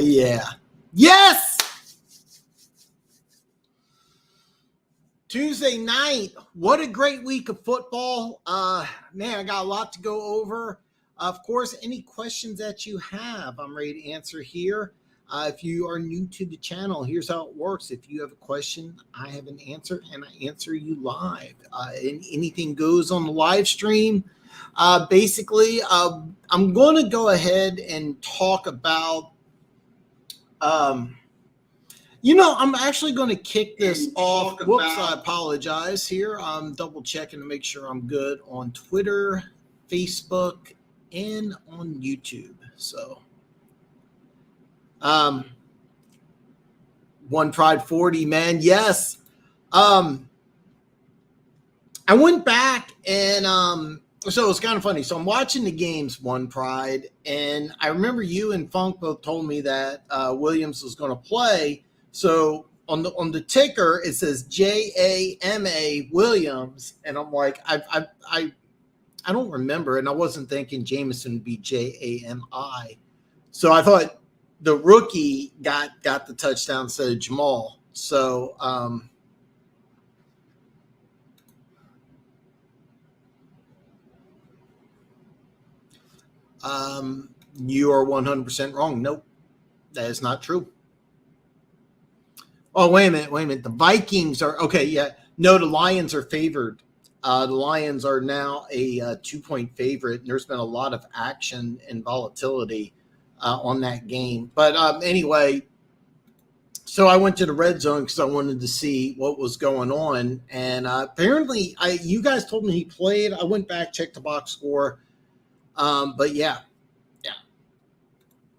yeah. Yes! Tuesday night. What a great week of football. Man, I got a lot to go over. Of course, any questions that you have, I'm ready to answer here. If you are new to the channel, here's how it works. If you have a question, I have an answer, and I answer you live. And anything goes on the live stream. Basically, I'm going to go ahead and talk about I'm actually going to kick this off. Whoops, I apologize here. I'm double checking to make sure I'm good on Twitter, Facebook, and on YouTube. So, One Pride 40, man. Yes. I went back and so it's kind of funny. So I'm watching the games, One Pride, and I remember you and Funk both told me that Williams was going to play. So on the ticker it says JAMA Williams, and I'm like, I don't remember, and I wasn't thinking Jameson would be JAMI. So I thought the rookie got the touchdown instead of Jamal. So you are 100% wrong. Nope, that is not true. Oh, wait a minute. The Vikings are okay. Yeah, no, the Lions are favored. The Lions are now a 2-point favorite, and there's been a lot of action and volatility on that game. But anyway, so I went to the red zone because I wanted to see what was going on, and apparently, you guys told me he played. I went back, checked the box score, but yeah.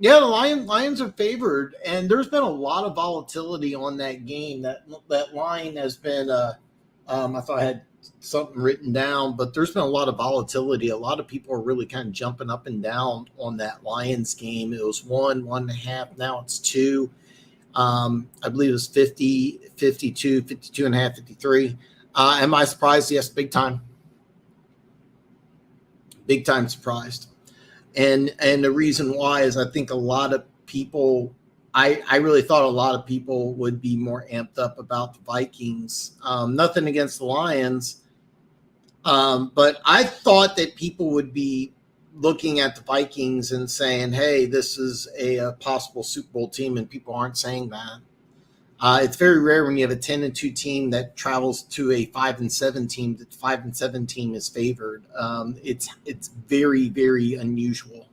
Yeah, the Lions are favored, and there's been a lot of volatility on that game. That line has been, I thought I had something written down, but there's been a lot of volatility. A lot of people are really kind of jumping up and down on that Lions game. It was 1.5, now it's 2. I believe it was 50, 52, 52 and a half, 53. Am I surprised? Yes, big time. Big time surprised. And the reason why is I think a lot of people, I really thought a lot of people would be more amped up about the Vikings. Nothing against the Lions, but I thought that people would be looking at the Vikings and saying, hey, this is a possible Super Bowl team, and people aren't saying that. It's very rare when you have a 10-2 team that travels to a 5-7 team. That 5-7 team is favored. It's very, very unusual.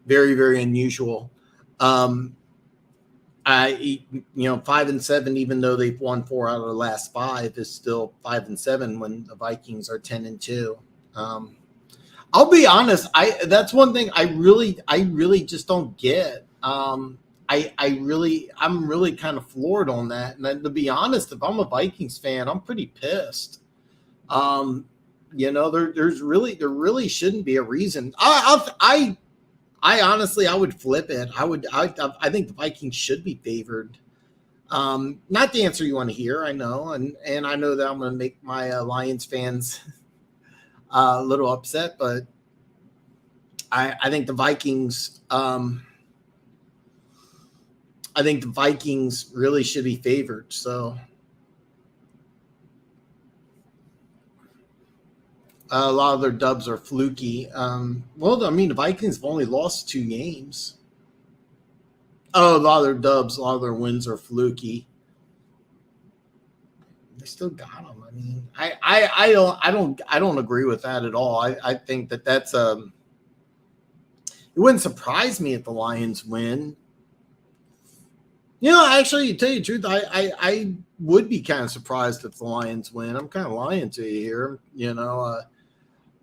Very, very unusual. 5-7, even though they've won 4 out of the last 5, is still 5-7 when the Vikings are 10-2. I'll be honest. That's one thing I really just don't get. I'm really kind of floored on that. And to be honest, if I'm a Vikings fan, I'm pretty pissed. There really shouldn't be a reason. I honestly, I would flip it. I think the Vikings should be favored. Not the answer you want to hear, I know, and I know that I'm going to make my Lions fans a little upset, but I think the Vikings. I think the Vikings really should be favored. So a lot of their dubs are fluky. The Vikings have only lost 2 games. Oh, a lot of their dubs, a lot of their wins are fluky. They still got them. I mean, I don't agree with that at all. I think that's it wouldn't surprise me if the Lions win. Actually, to tell you the truth, I would be kind of surprised if the Lions win. I'm kind of lying to you here.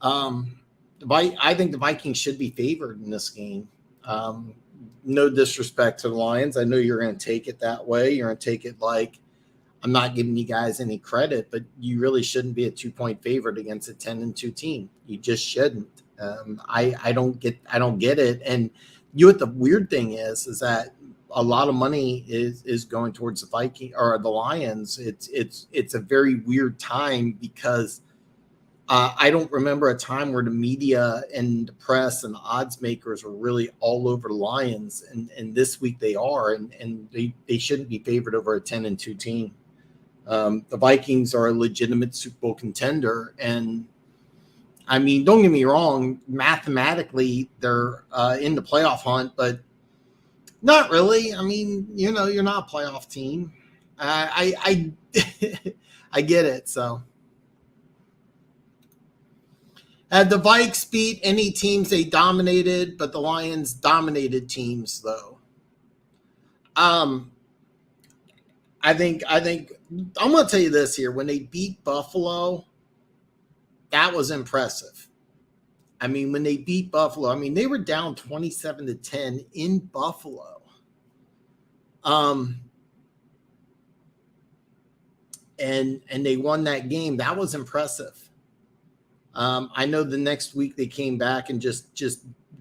I think the Vikings should be favored in this game. No disrespect to the Lions. I know you're going to take it that way. You're going to take it like I'm not giving you guys any credit, but you really shouldn't be a 2-point favorite against a 10-2 team. You just shouldn't. I don't get it. And what the weird thing is that a lot of money is going towards the Viking or the Lions. It's a very weird time because I don't remember a time where the media and the press and the odds makers were really all over the Lions, and this week they are, and they shouldn't be favored over a 10-2 team. The Vikings are a legitimate Super Bowl contender, and I mean, don't get me wrong, mathematically they're in the playoff hunt, but not really. I mean, you're not a playoff team. I I get it. So, had the Vikes beat any teams they dominated, but the Lions dominated teams though. I think I'm going to tell you this here. When they beat Buffalo, that was impressive. I mean, when they beat Buffalo, I mean, they were down 27-10 in Buffalo. And they won that game. That was impressive. I know the next week they came back and just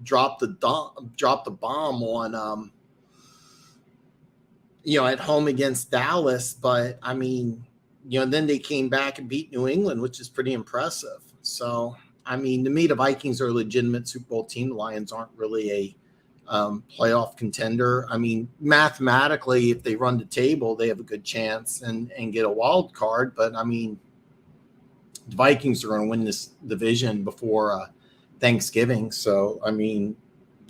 dropped the bomb on at home against Dallas, but I mean, then they came back and beat New England, which is pretty impressive. So, I mean, to me, the Vikings are a legitimate Super Bowl team. The Lions aren't really a playoff contender. I mean, mathematically, if they run the table, they have a good chance and get a wild card. But I mean, the Vikings are going to win this division before Thanksgiving. So, I mean,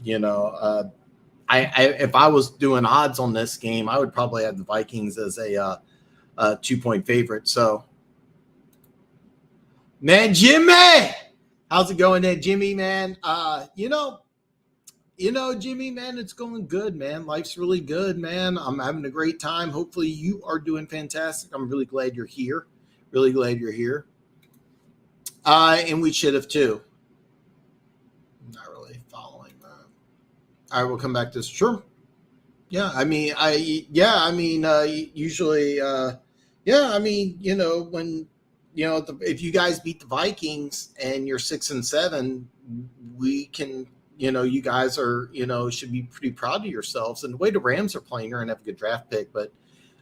if I was doing odds on this game, I would probably have the Vikings as a 2-point favorite. So, man, Jimmy, how's it going there, Jimmy, man? Jimmy, man, it's going good, man. Life's really good, man. I'm having a great time. Hopefully you are doing fantastic. I'm really glad you're here. Really glad you're here. And we should have too. Not really following that. All right, we'll come back to this. Sure. Yeah, I mean, usually, when, if you guys beat the Vikings and you're 6-7, we can, you guys are, should be pretty proud of yourselves. And the way the Rams are playing, you're going to have a good draft pick. But,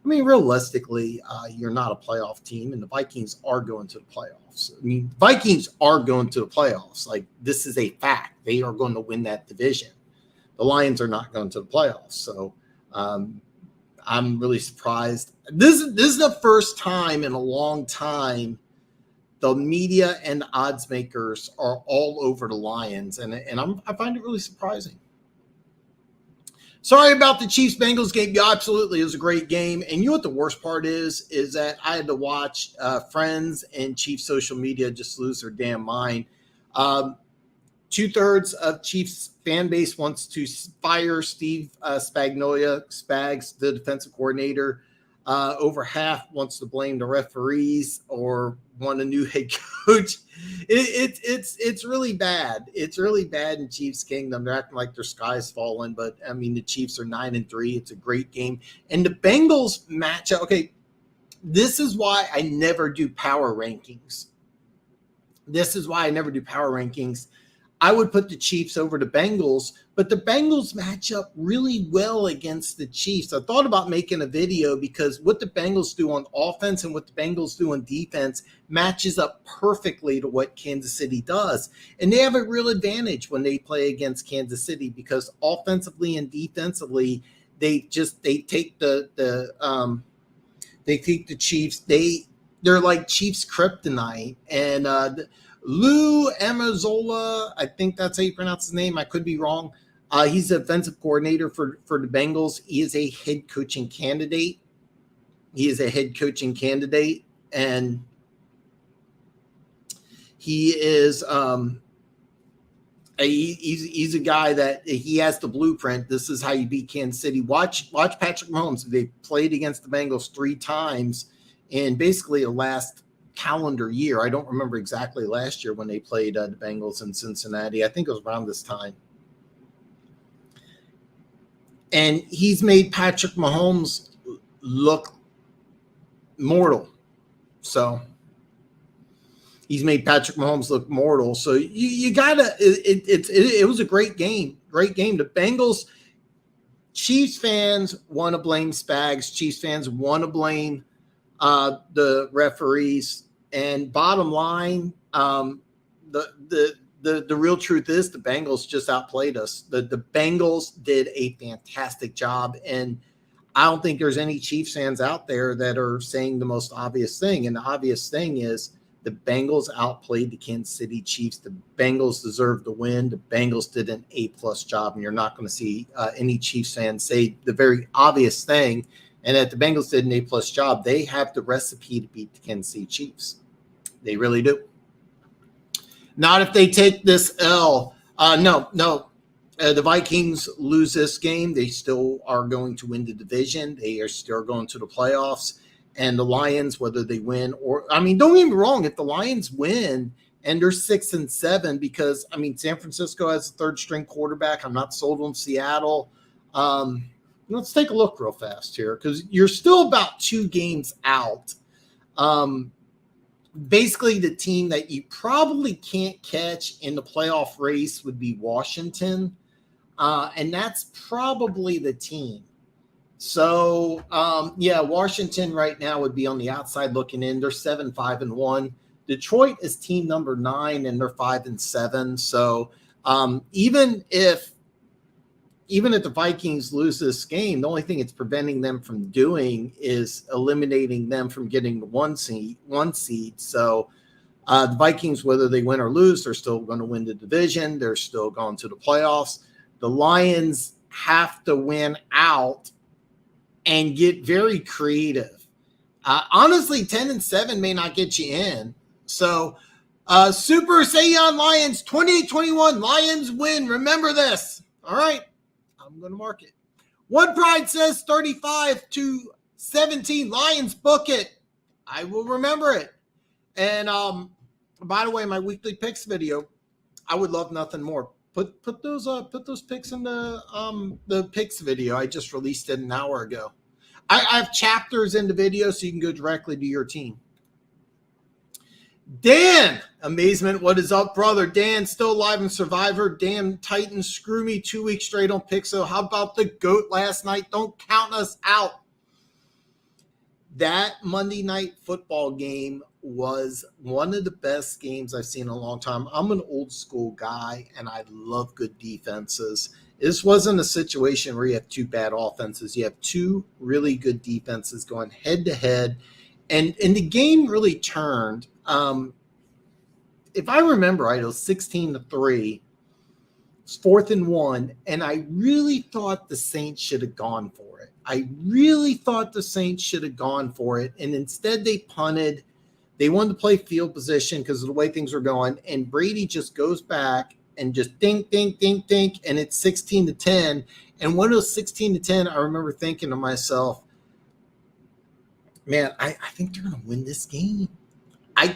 I mean, realistically, you're not a playoff team, and the Vikings are going to the playoffs. I mean, Vikings are going to the playoffs. Like, this is a fact. They are going to win that division. The Lions are not going to the playoffs. So, I'm really surprised. This is the first time in a long time the media and the odds makers are all over the Lions, and I find it really surprising. Sorry about the Chiefs-Bengals game. Yeah, absolutely. It was a great game. And you know what the worst part is that I had to watch friends and Chiefs social media just lose their damn mind. 2/3 of Chiefs fan base wants to fire Steve Spags, the defensive coordinator. Over half wants to blame the referees or want a new head coach. It's really bad. It's really bad in Chiefs Kingdom. They're acting like their sky's falling, but I mean, the Chiefs are 9-3. It's a great game. And the Bengals matchup. Okay, this is why I never do power rankings. I would put the Chiefs over the Bengals, but the Bengals match up really well against the Chiefs. I thought about making a video because what the Bengals do on offense and what the Bengals do on defense matches up perfectly to what Kansas City does. And they have a real advantage when they play against Kansas City because offensively and defensively, they take the Chiefs. They're like Chiefs kryptonite. And Lou Amazola, I think that's how you pronounce his name. I could be wrong. He's the offensive coordinator for the Bengals. He is a head coaching candidate. And he is he's a guy that he has the blueprint. This is how you beat Kansas City. Watch Patrick Mahomes. They played against the Bengals 3 times in basically the last calendar year. I don't remember exactly last year when they played the Bengals in Cincinnati. I think it was around this time. And he's made Patrick Mahomes look mortal. So he's made Patrick Mahomes look mortal. So you gotta. It was a great game. Great game. The Bengals. Chiefs fans want to blame Spags. Chiefs fans want to blame the referees. And bottom line, The real truth is the Bengals just outplayed us. The Bengals did a fantastic job, and I don't think there's any Chiefs fans out there that are saying the most obvious thing. And the obvious thing is the Bengals outplayed the Kansas City Chiefs. The Bengals deserve the win. The Bengals did an A-plus job, and you're not going to see any Chiefs fans say the very obvious thing. And that the Bengals did an A-plus job. They have the recipe to beat the Kansas City Chiefs. They really do. Not if they take this L. No. The Vikings lose this game, they still are going to win the division. They are still going to the playoffs. And the Lions, whether they win or, I mean, don't get me wrong, if the Lions win and they're 6-7, because, I mean, San Francisco has a third-string quarterback. I'm not sold on Seattle. Let's take a look real fast here, because you're still about 2 games out. Basically, the team that you probably can't catch in the playoff race would be Washington. And that's probably the team. So, Washington right now would be on the outside looking in. They're 7-5-1. Detroit is team number 9, and they're 5-7. So, even if the Vikings lose this game, the only thing it's preventing them from doing is eliminating them from getting the one seed. So, the Vikings, whether they win or lose, they're still going to win the division. They're still going to the playoffs. The Lions have to win out and get very creative. Honestly, 10-7 may not get you in. So, Super Saiyan Lions 28-21. Lions win. Remember this. All right. I'm going to mark it. One Pride says 35-17. Lions book it. I will remember it. And by the way, my weekly picks video, I would love nothing more. Put those picks in the picks video. I just released it an hour ago. I have chapters in the video, so you can go directly to your team. Dan, amazement, what is up, brother? Dan, still alive in Survivor. Damn Titans, screw me 2 weeks straight on Pixel. How about the GOAT last night? Don't count us out. That Monday Night Football game was one of the best games I've seen in a long time. I'm an old school guy, and I love good defenses. This wasn't a situation where you have 2 bad offenses. You have 2 really good defenses going head-to-head, and the game really turned. If I remember right, it was 16-3. It's 4th and 1, and I really thought the Saints should have gone for it. And instead they punted. They wanted to play field position because of the way things were going, and Brady just goes back and just dink, and it's 16-10. And when it was 16-10, I remember thinking to myself, man, I think they're going to win this game. I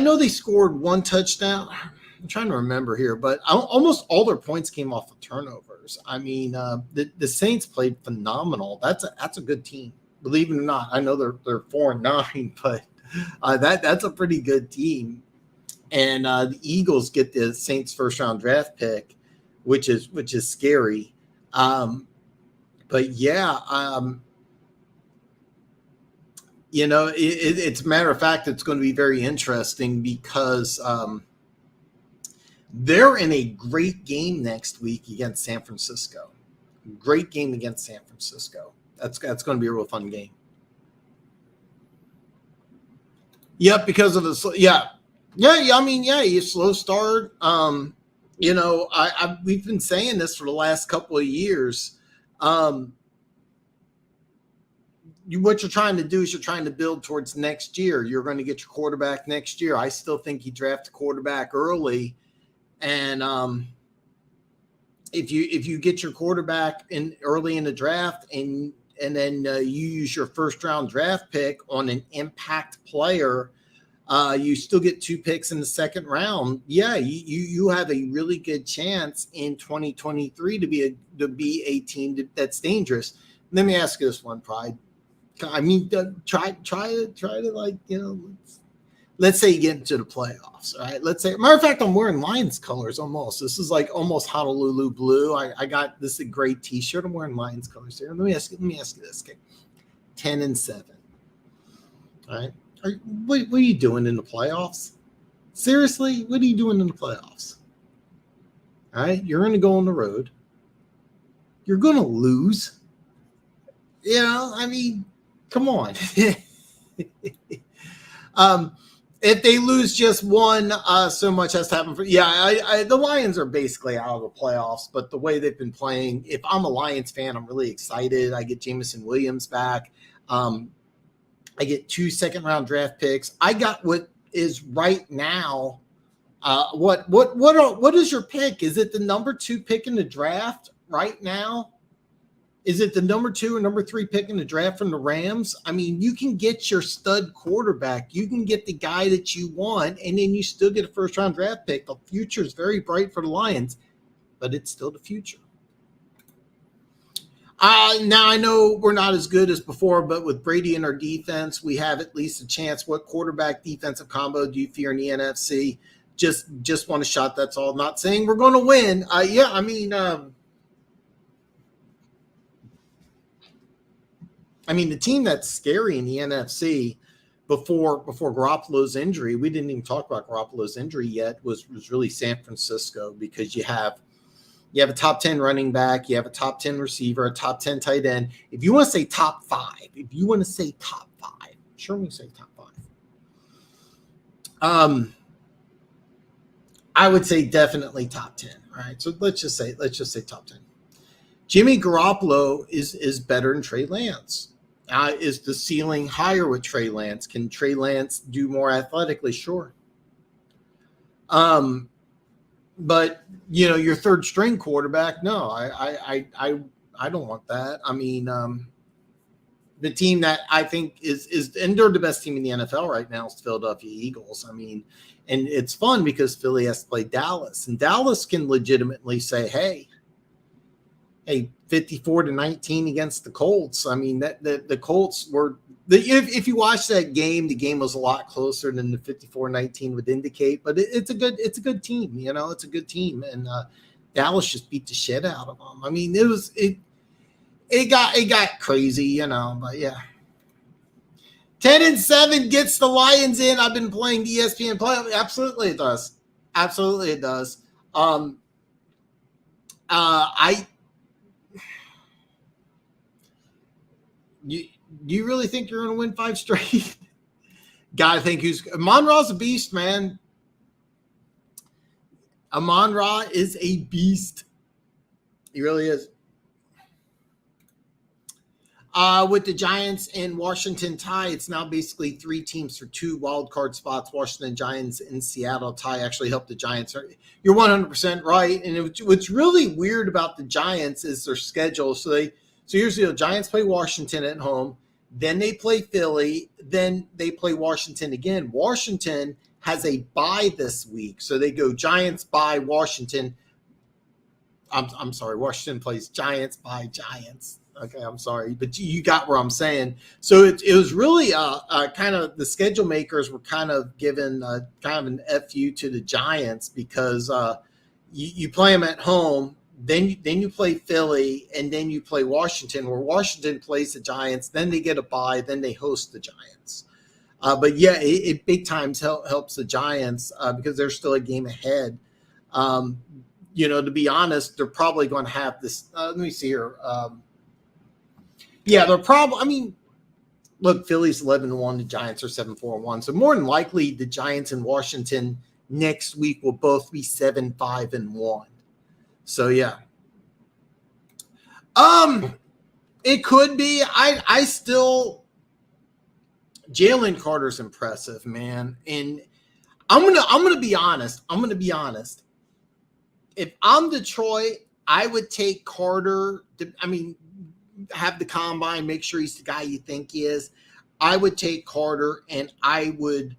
know they scored 1 touchdown. I'm trying to remember here, but almost all their points came off of turnovers. I mean, the Saints played phenomenal. That's a good team. Believe it or not, I know they're 4-9, but that's a pretty good team. And the Eagles get the Saints' first-round draft pick, which is scary. But yeah, it's a matter of fact, it's going to be very interesting because they're in a great game next week against San Francisco. Great game against San Francisco. That's going to be a real fun game. Yep, because of the you slow start. We've been saying this for the last couple of years. What you're trying to do is you're trying to build towards next year. You're going to get your quarterback next year. I still think you draft a quarterback early, and if you get your quarterback early in the draft and then you use your first round draft pick on an impact player, you still get 2 picks in the second round. Yeah, you have a really good chance in 2023 to be a team that's dangerous. Let me ask you this one, Pride. I mean, try to let's say you get into the playoffs, all right? Let's say, matter of fact, I'm wearing Lions colors almost. This is like almost Honolulu blue. I got this a great T-shirt. I'm wearing Lions colors here. Let me ask you this, okay? 10-7, all right? What are you doing in the playoffs? Seriously, what are you doing in the playoffs? All right, you're going to go on the road. You're going to lose. You know, I mean, come on. If they lose just one, so much has to happen. The Lions are basically out of the playoffs, but the way they've been playing, if I'm a Lions fan, I'm really excited. I get Jameson Williams back. I get 2 second-round draft picks. I got what is right now. What is your pick? Is it the number 2 pick in the draft right now? Is it the number 2 or number 3 pick in the draft from the Rams? I mean, you can get your stud quarterback. You can get the guy that you want, and then you still get a first-round draft pick. The future is very bright for the Lions, but it's still the future. Now, I know we're not as good as before, but with Brady in our defense, we have at least a chance. What quarterback defensive combo do you fear in the NFC? Just want a shot, that's all. Not saying we're going to win. The team that's scary in the NFC before Garoppolo's injury, we didn't even talk about Garoppolo's injury yet, was really San Francisco, because you have a top 10 running back, you have a top 10 receiver, a top 10 tight end. If you want to say top 5, sure, we can say top 5. I would say definitely top 10. All right, so let's just say top 10. Jimmy Garoppolo is better than Trey Lance. Is the ceiling higher with Trey Lance? Can Trey Lance do more athletically? Sure. But your third string quarterback, no, I don't want that. I mean, the team that I think is and they're the best team in the NFL right now is the Philadelphia Eagles. I mean, and it's fun because Philly has to play Dallas, and Dallas can legitimately say, hey, 54-19 against the Colts. I mean, that the Colts were if you watch that game, the game was a lot closer than the 54-19 would indicate. But it's a good team. It's a good team, and Dallas just beat the shit out of them. I mean, it got crazy, But yeah, 10-7 gets the Lions in. I've been playing the ESPN playoff. Absolutely, it does. Absolutely, it does. Do you really think you're going to win 5 straight? Gotta think Amon-Ra's a beast, man. Amon-Ra is a beast. He really is. With the Giants and Washington tie, it's now basically 3 teams for 2 wild card spots. Washington Giants and Seattle tie actually helped the Giants. You're 100% right. And what's really weird about the Giants is their schedule. So here's the deal. Giants play Washington at home. Then they play Philly. Then they play Washington again. Washington has a bye this week. So they go Giants, bye, Washington. I'm sorry. Washington plays Giants, bye, Giants. Okay, I'm sorry. But you got where I'm saying. So it was really kind of the schedule makers were kind of given kind of an FU to the Giants because you play them at home. Then you play Philly, and then you play Washington, where Washington plays the Giants. Then they get a bye. Then they host the Giants. But yeah, it big times helps the Giants because they're still a game ahead. To be honest, they're probably going to have this. Let me see here. They're probably. I mean, look, Philly's 11-1. The Giants are 7-4-1. So more than likely, the Giants and Washington next week will both be 7-5-1. So yeah. It could be. I still Jalen Carter's impressive, man. And I'm gonna be honest. If I'm Detroit, I would take Carter. Have the combine, make sure he's the guy you think he is. I would take Carter, and I would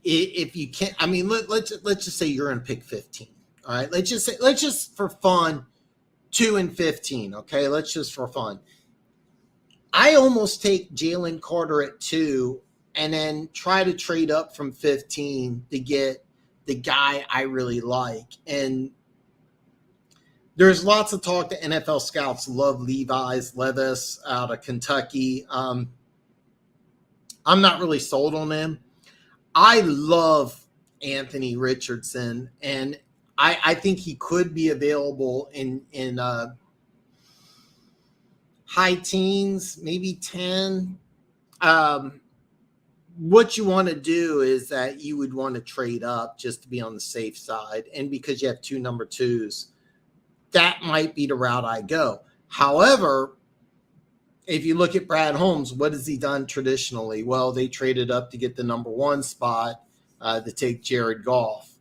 if you can't, let's just say you're in pick 15. All right. Let's just for fun, 2 and 15. Okay. Let's just for fun. I almost take Jalen Carter at 2 and then try to trade up from 15 to get the guy I really like. And there's lots of talk that NFL scouts love Levis out of Kentucky. I'm not really sold on him. I love Anthony Richardson, and I think he could be available in high teens, maybe 10. What you want to do is that you would want to trade up just to be on the safe side. And because you have 2 number 2s, that might be the route I go. However, if you look at Brad Holmes, what has he done traditionally? Well, they traded up to get the number 1 spot to take Jared Goff.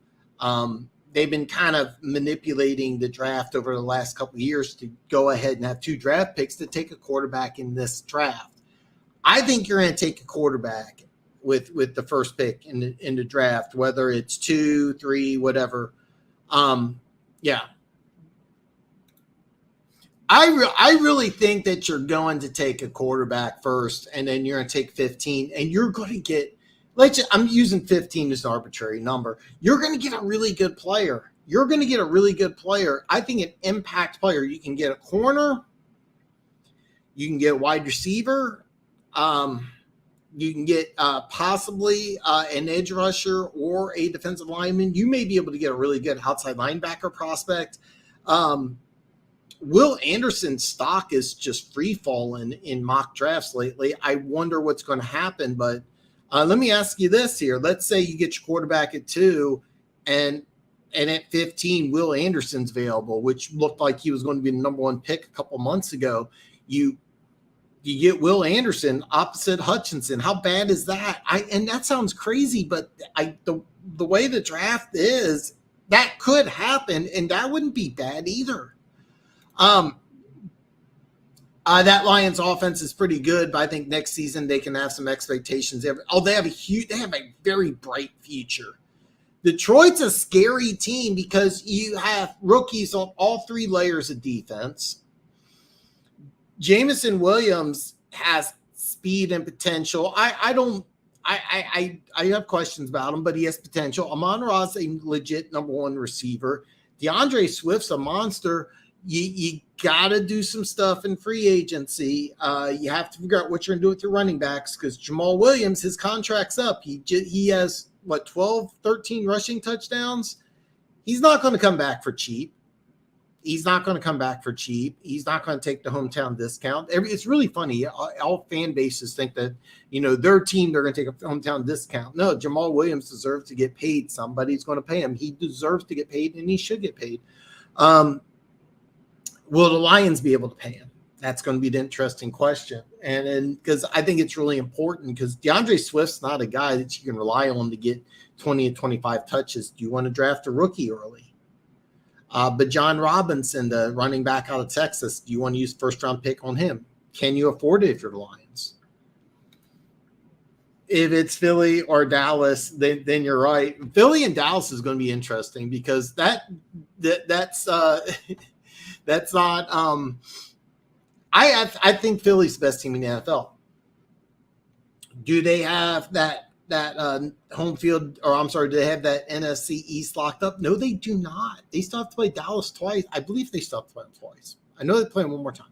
They've been kind of manipulating the draft over the last couple of years to go ahead and have 2 draft picks to take a quarterback in this draft. I think you're going to take a quarterback with the first pick in the draft, whether it's 2, 3, whatever. Yeah. I really think that you're going to take a quarterback first, and then you're going to take 15, and you're going to get, I'm using 15 as an arbitrary number. You're going to get a really good player. I think an impact player. You can get a corner. You can get a wide receiver. You can get possibly an edge rusher or a defensive lineman. You may be able to get a really good outside linebacker prospect. Will Anderson's stock is just free falling in mock drafts lately. I wonder what's going to happen, but let me ask you this here. Let's say you get your quarterback at 2 and at 15, Will Anderson's available, which looked like he was going to be the number 1 pick a couple months ago. You get Will Anderson opposite Hutchinson. How bad is that? And that sounds crazy, but the way the draft is, that could happen, and that wouldn't be bad either. That Lions offense is pretty good, but I think next season they can have some expectations. They have a very bright future. Detroit's a scary team because you have rookies on all 3 layers of defense. Jameson Williams has speed and potential. I have questions about him, but he has potential. Amon-Ra is a legit number 1 receiver. DeAndre Swift's a monster. You got to do some stuff in free agency. You have to figure out what you're going to do with your running backs because Jamal Williams, his contract's up. He has, 12, 13 rushing touchdowns? He's not going to come back for cheap. He's not going to take the hometown discount. It's really funny. All fan bases think that, their team, they're going to take a hometown discount. No, Jamal Williams deserves to get paid. Somebody's going to pay him. He deserves to get paid, and he should get paid. Will the Lions be able to pay him? That's going to be the interesting question. And because I think it's really important because DeAndre Swift's not a guy that you can rely on to get 20 to 25 touches. Do you want to draft a rookie early? But John Robinson, the running back out of Texas, do you want to use first-round pick on him? Can you afford it if you're the Lions? If it's Philly or Dallas, then you're right. Philly and Dallas is going to be interesting because that's that's not. I think Philly's the best team in the NFL. Do they have that home field, or I'm sorry, do they have that NFC East locked up? No, they do not. They still have to play Dallas twice. I believe they still have to play them twice. I know they play them one more time.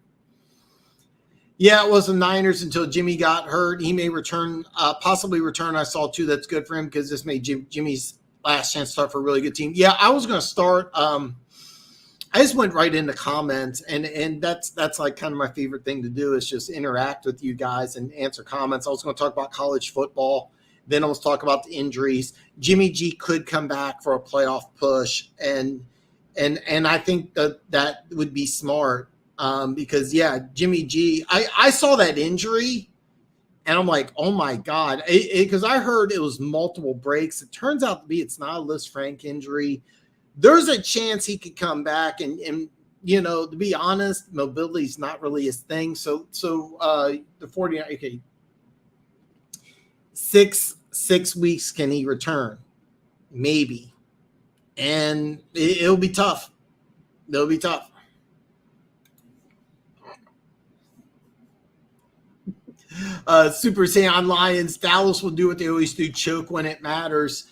Yeah, it was the Niners until Jimmy got hurt. He may return, possibly return. I saw too. That's good for him because this made Jimmy's last chance to start for a really good team. Yeah, I was going to start. I just went right into comments, and that's like kind of my favorite thing to do is just interact with you guys and answer comments. I was going to talk about college football. Then I was talk about the injuries. Jimmy G could come back for a playoff push, and I think that would be smart because, yeah, Jimmy G, I saw that injury, and I'm like, oh, my God, because I heard it was multiple breaks. It turns out to be it's not a Liz Frank injury. There's a chance he could come back, and to be honest, mobility is not really his thing. So the 49, okay, 6 weeks can he return? Maybe, and it'll be tough. It'll be tough. Super Saiyan Lions, Dallas will do what they always do, choke when it matters.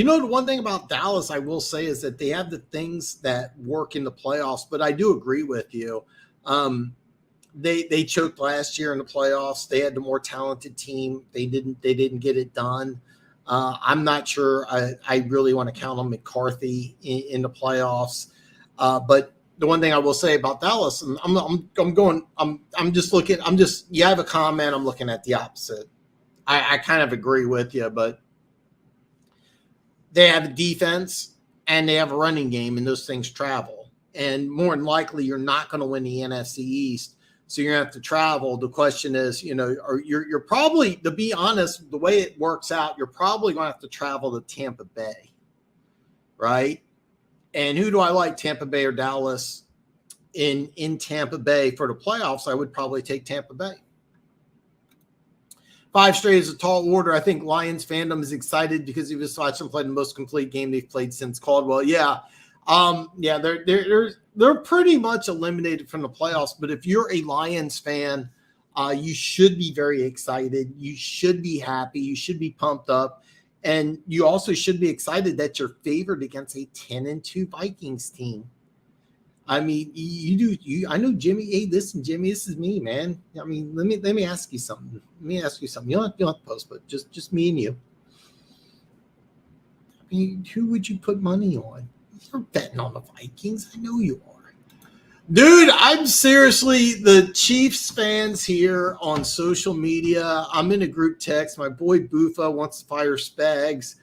The one thing about Dallas I will say is that they have the things that work in the playoffs, but I do agree with you. They choked last year in the playoffs. They had the more talented team. They didn't get it done. I'm not sure I really want to count on McCarthy in the playoffs. But the one thing I will say about Dallas, and you have a comment. I'm looking at the opposite. I kind of agree with you, but they have a defense and they have a running game, and those things travel. And more than likely, you're not going to win the NFC East. So you're going to have to travel. The question is, you're probably, to be honest, the way it works out, you're probably going to have to travel to Tampa Bay, right? And who do I like, Tampa Bay or Dallas? In Tampa Bay for the playoffs, I would probably take Tampa Bay. 5 straight is a tall order. I think Lions fandom is excited because he just watched them play the most complete game they've played since Caldwell. Yeah. They're pretty much eliminated from the playoffs. But if you're a Lions fan, you should be very excited. You should be happy. You should be pumped up. And you also should be excited that you're favored against a 10-2 Vikings team. I mean, I know Jimmy. Hey, listen, Jimmy, this is me, man. I mean, let me ask you something. You don't have to post, but just me and you. I mean, who would you put money on? You're betting on the Vikings. I know you are. Dude, I'm seriously, the Chiefs fans here on social media. I'm in a group text. My boy Buffa wants to fire Spags.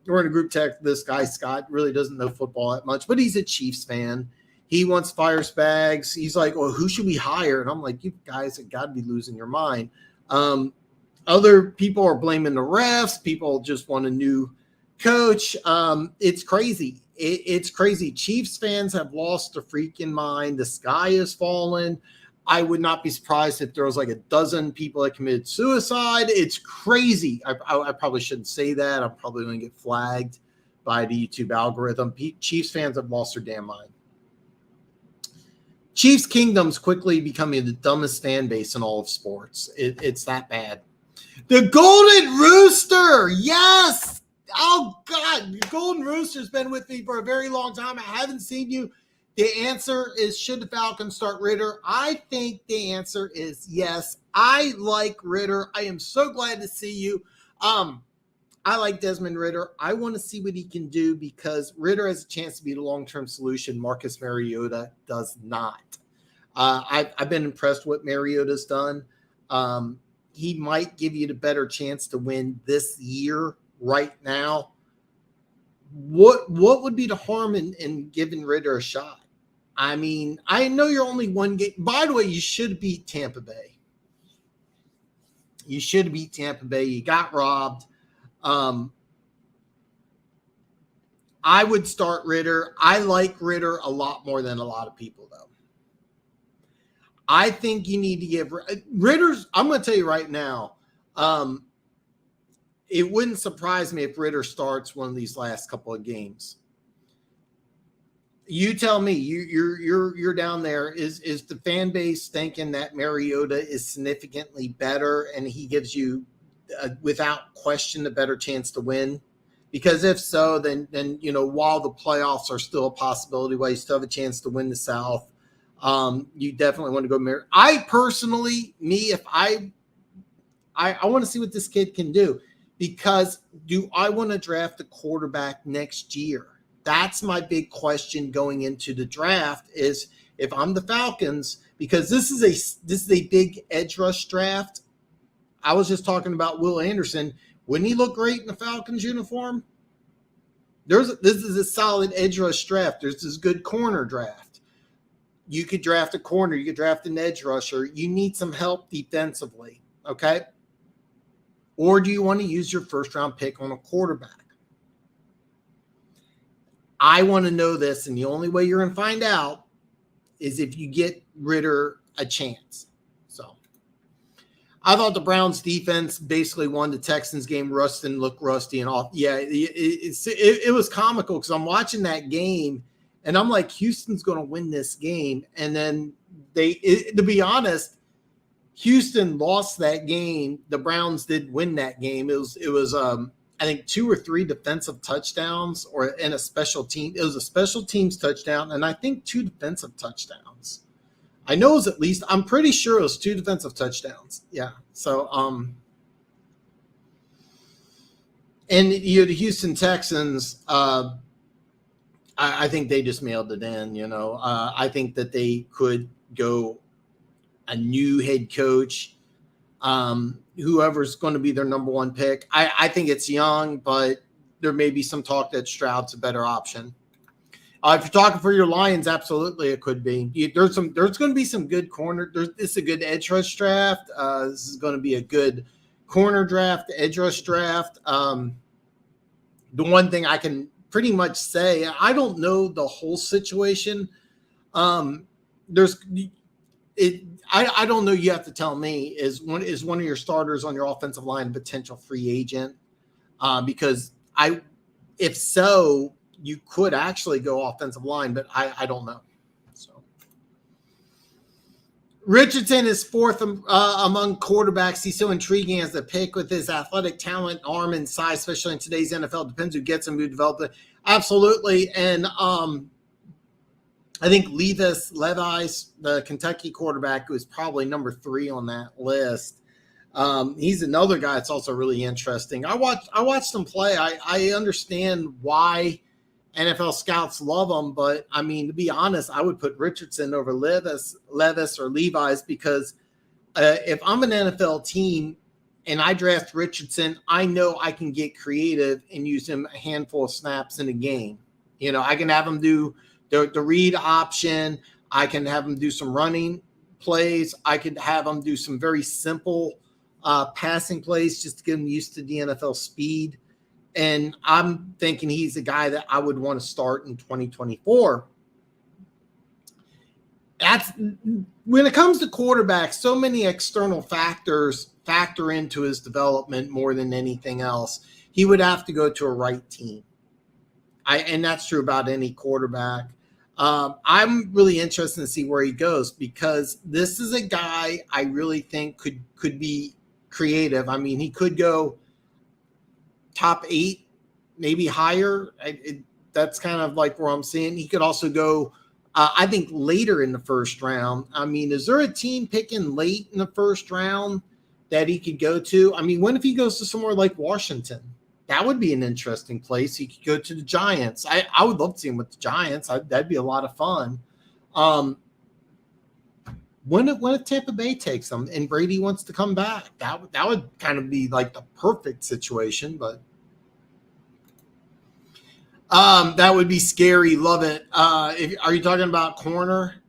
We're in a group text. This guy, Scott, really doesn't know football that much, but he's a Chiefs fan. He wants to fire Spags. He's like, well, who should we hire? And I'm like, you guys have got to be losing your mind. Other people are blaming the refs. People just want a new coach. It's crazy. It's crazy. Chiefs fans have lost their freaking mind. The sky is falling. I would not be surprised if there was like a dozen people that committed suicide. It's crazy. I probably shouldn't say that. I'm probably going to get flagged by the YouTube algorithm. Chiefs fans have lost their damn mind. Chiefs Kingdom's quickly becoming the dumbest fan base in all of sports. It's that bad. The Golden Rooster. Yes. Oh, God. The Golden Rooster's been with me for a very long time. I haven't seen you. The answer is, should the Falcons start Ritter? I think the answer is yes. I like Ritter. I am so glad to see you. I like Desmond Ritter. I want to see what he can do because Ritter has a chance to be the long-term solution. Marcus Mariota does not. I've been impressed with what Mariota's done. He might give you the better chance to win this year right now. What would be the harm in giving Ritter a shot? I mean, I know you're only one game. By the way, you should beat Tampa Bay. You should beat Tampa Bay. You got robbed. I would start Ritter. I like Ritter a lot more than a lot of people, though. I think you need to give Ritter's. I'm going to tell you right now. It wouldn't surprise me if Ritter starts one of these last couple of games. You tell me, you're down there. Is the fan base thinking that Mariota is significantly better and he gives you, without question, a better chance to win? Because if so, then while the playoffs are still a possibility, while you still have a chance to win the South, you definitely want to go Mariota. I personally, I want to see what this kid can do. Because do I want to draft a quarterback next year? That's my big question going into the draft is if I'm the Falcons, because this is a big edge rush draft. I was just talking about Will Anderson. Wouldn't he look great in the Falcons uniform? This is a solid edge rush draft. There's this good corner draft. You could draft a corner. You could draft an edge rusher. You need some help defensively, okay? Or do you want to use your first-round pick on a quarterback? I want to know this, and the only way you're going to find out is if you get Ritter a chance. So I thought the Browns defense basically won the Texans game. Rustin looked rusty and off. Yeah, it was comical because I'm watching that game, and I'm like, Houston's going to win this game. And then to be honest, Houston lost that game. The Browns did win that game. It was I think 2 or 3 defensive touchdowns, or in a special team. It was a special teams touchdown, and I think 2 defensive touchdowns. I know it was at least, I'm pretty sure it was 2 defensive touchdowns. Yeah. So, and the Houston Texans, I think they just mailed it in. I think that they could go a new head coach, whoever's going to be their number 1 pick. I think it's Young, but there may be some talk that Stroud's a better option. If you're talking for your Lions, absolutely it could be. There's going to be some good corner. This is a good edge rush draft. This is going to be a good corner draft, edge rush draft. The one thing I can pretty much say, I don't know the whole situation. I don't know. You have to tell me, is one of your starters on your offensive line a potential free agent? Because if so, you could actually go offensive line, but I don't know. So Richardson is 4th among quarterbacks. He's so intriguing as a pick with his athletic talent, arm, and size, especially in today's NFL. Depends who gets him, who develops it. Absolutely. And I think Levis, the Kentucky quarterback, who is probably number 3 on that list. He's another guy that's also really interesting. I watched him play. I understand why NFL scouts love him, but I mean, to be honest, I would put Richardson over Levis or Levi's, because if I'm an NFL team and I draft Richardson, I know I can get creative and use him a handful of snaps in a game. I can have him do the read option. I can have him do some running plays. I could have him do some very simple passing plays just to get him used to the NFL speed. And I'm thinking he's a guy that I would want to start in 2024. That's when it comes to quarterbacks, so many external factors factor into his development more than anything else. He would have to go to a right team. And that's true about any quarterback. I'm really interested to see where he goes, because this is a guy I really think could be creative. I mean, he could go top 8, maybe higher. That's kind of like where I'm seeing. He could also go, I think, later in the first round. I mean, is there a team picking late in the first round that he could go to? I mean, what if he goes to somewhere like Washington? That would be an interesting place. He could go to the Giants. I would love to see him with the Giants. That'd be a lot of fun. When if Tampa Bay takes him and Brady wants to come back, that would kind of be like the perfect situation. But that would be scary. Love it. Are you talking about corner?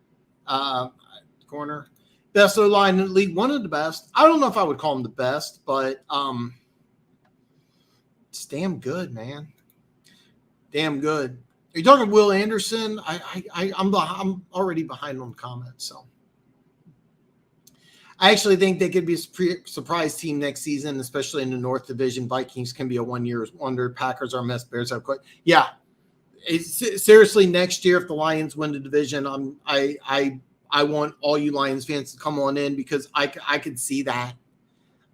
Corner, best O-line in the league, one of the best. I don't know if I would call him the best, but it's damn good, man. Damn good. Are you talking Will Anderson? I'm already behind on the comments, so. I actually think they could be a surprise team next season, especially in the North Division. Vikings can be a one-year wonder. Packers are a mess. Bears have quite. Yeah, seriously, next year if the Lions win the division, I want all you Lions fans to come on in, because I could see that.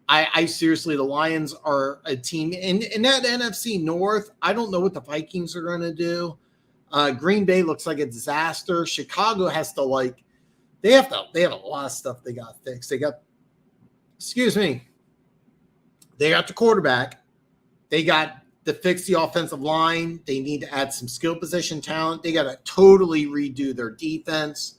I seriously, the Lions are a team in that NFC North. I don't know what the Vikings are going to do. Green Bay looks like a disaster. Chicago has to they have a lot of stuff they got fixed. They got the quarterback. They got to fix the offensive line. They need to add some skill position talent. They got to totally redo their defense.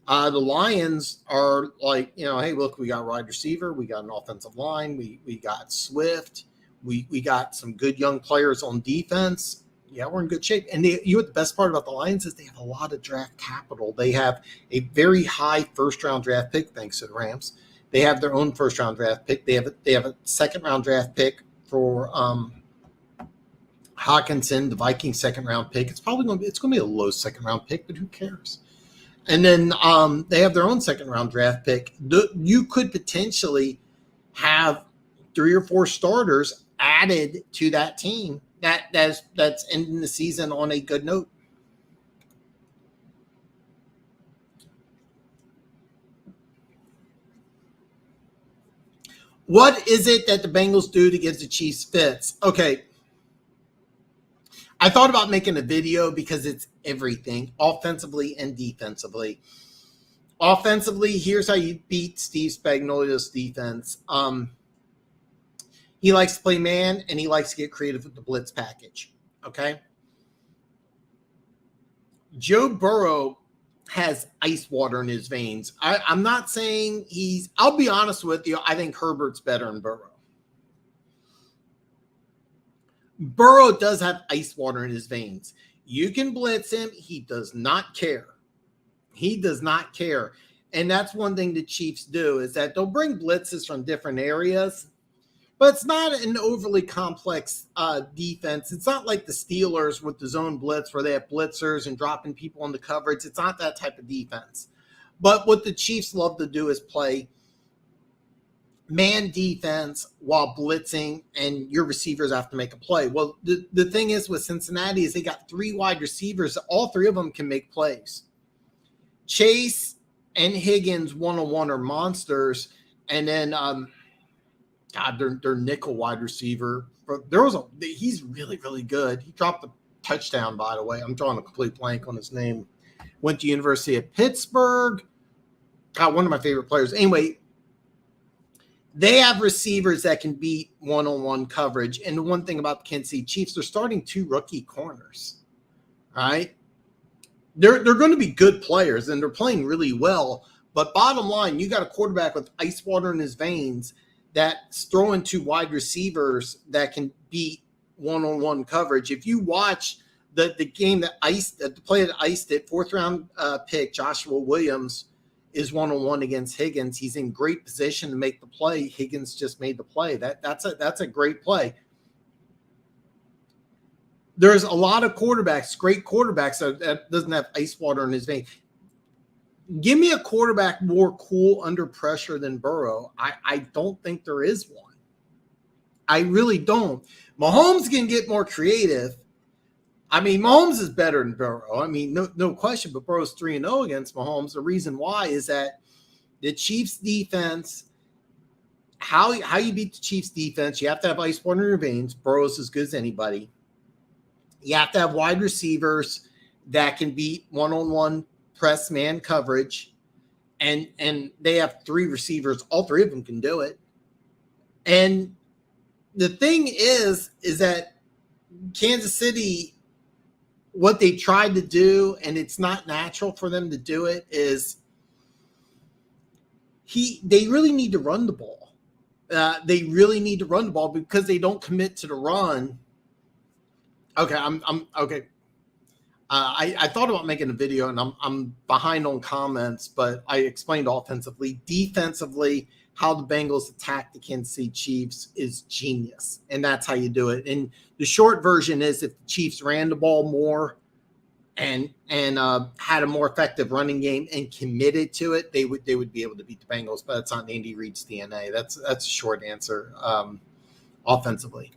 The Lions are like, hey, look, we got a wide receiver. We got an offensive line. We got Swift. We got some good young players on defense. Yeah, we're in good shape. And the best part about the Lions is they have a lot of draft capital. They have a very high first-round draft pick, thanks to the Rams. They have their own first-round draft pick. They have a second-round draft pick for Hawkinson, the Vikings second-round pick. It's going to be a low second-round pick, but who cares? And then they have their own second-round draft pick. You could potentially have 3 or 4 starters added to that team that's ending the season on a good note. What is it that the Bengals do to give the Chiefs fits? Okay. I thought about making a video because it's everything, offensively and defensively. Offensively, here's how you beat Steve Spagnuolo's defense. He likes to play man, and he likes to get creative with the blitz package. Okay? Joe Burrow has ice water in his veins. I'm not saying I'll be honest with you, I think Herbert's better than Burrow. Burrow does have ice water in his veins. You can blitz him. He does not care. He does not care. And that's one thing the Chiefs do is that they'll bring blitzes from different areas, but it's not an overly complex defense. It's not like the Steelers with the zone blitz where they have blitzers and dropping people on the coverage. It's not that type of defense. But what the Chiefs love to do is play man defense while blitzing, and your receivers have to make a play. Well, the thing is with Cincinnati is they got 3 wide receivers. All 3 of them can make plays. Chase and Higgins one-on-one are monsters. And then, their nickel wide receiver, he's really, really good. He dropped a touchdown, by the way. I'm drawing a complete blank on his name. Went to University of Pittsburgh. One of my favorite players. Anyway, they have receivers that can beat one-on-one coverage. And the one thing about the Kansas City Chiefs, they're starting 2 rookie corners. All right? They're going to be good players, and they're playing really well. But bottom line, you got a quarterback with ice water in his veins that's throwing 2 wide receivers that can beat one-on-one coverage. If you watch the game the play that iced it, 4th-round pick, Joshua Williams, is one-on-one against Higgins. He's in great position to make the play. Higgins just made the play. That's a great play. There's a lot of quarterbacks, great quarterbacks that doesn't have ice water in his vein. Give me a quarterback more cool under pressure than Burrow. I don't think there is one. I really don't. Mahomes can get more creative. I mean, Mahomes is better than Burrow. I mean, no question, but Burrow's 3-0 against Mahomes. The reason why is that the Chiefs defense, how you beat the Chiefs defense, you have to have ice water in your veins. Burrow's as good as anybody. You have to have wide receivers that can beat one-on-one press man coverage. And they have 3 receivers. All 3 of them can do it. And the thing is that Kansas City, what they tried to do, and it's not natural for them to do it, is they really need to run the ball. They really need to run the ball because they don't commit to the run. Okay, I'm okay. I thought about making a video, and I'm behind on comments, but I explained offensively. Defensively, how the Bengals attack the Kansas City Chiefs is genius, and that's how you do it. And the short version is if the Chiefs ran the ball more and had a more effective running game and committed to it, they would be able to beat the Bengals. But that's not Andy Reid's DNA. That's a short answer. Offensively,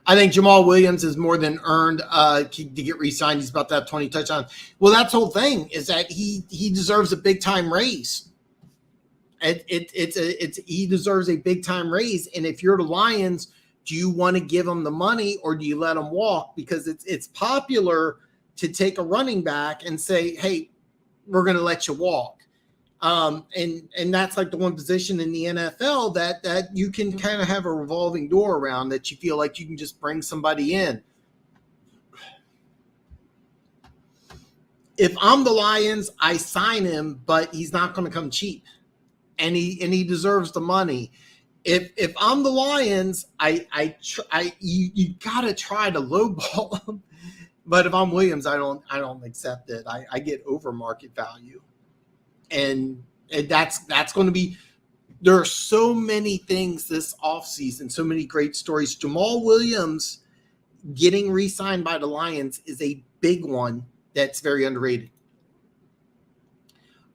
I think Jamal Williams is more than earned to get re-signed. He's about to have 20 touchdowns. Well, that's the whole thing is that he deserves a big time raise. He deserves a big time raise. And if you're the Lions, do you want to give him the money or do you let him walk? Because it's popular to take a running back and say, hey, we're going to let you walk. And that's like the one position in the NFL that you can kind of have a revolving door around, that you feel like you can just bring somebody in. If I'm the Lions, I sign him, but he's not going to come cheap, and he deserves the money. If I'm the Lions, you got to try to lowball him. But if I'm Williams, I don't accept it. I get over market value. And that's going to be – there are so many things this offseason, so many great stories. Jamal Williams getting re-signed by the Lions is a big one that's very underrated.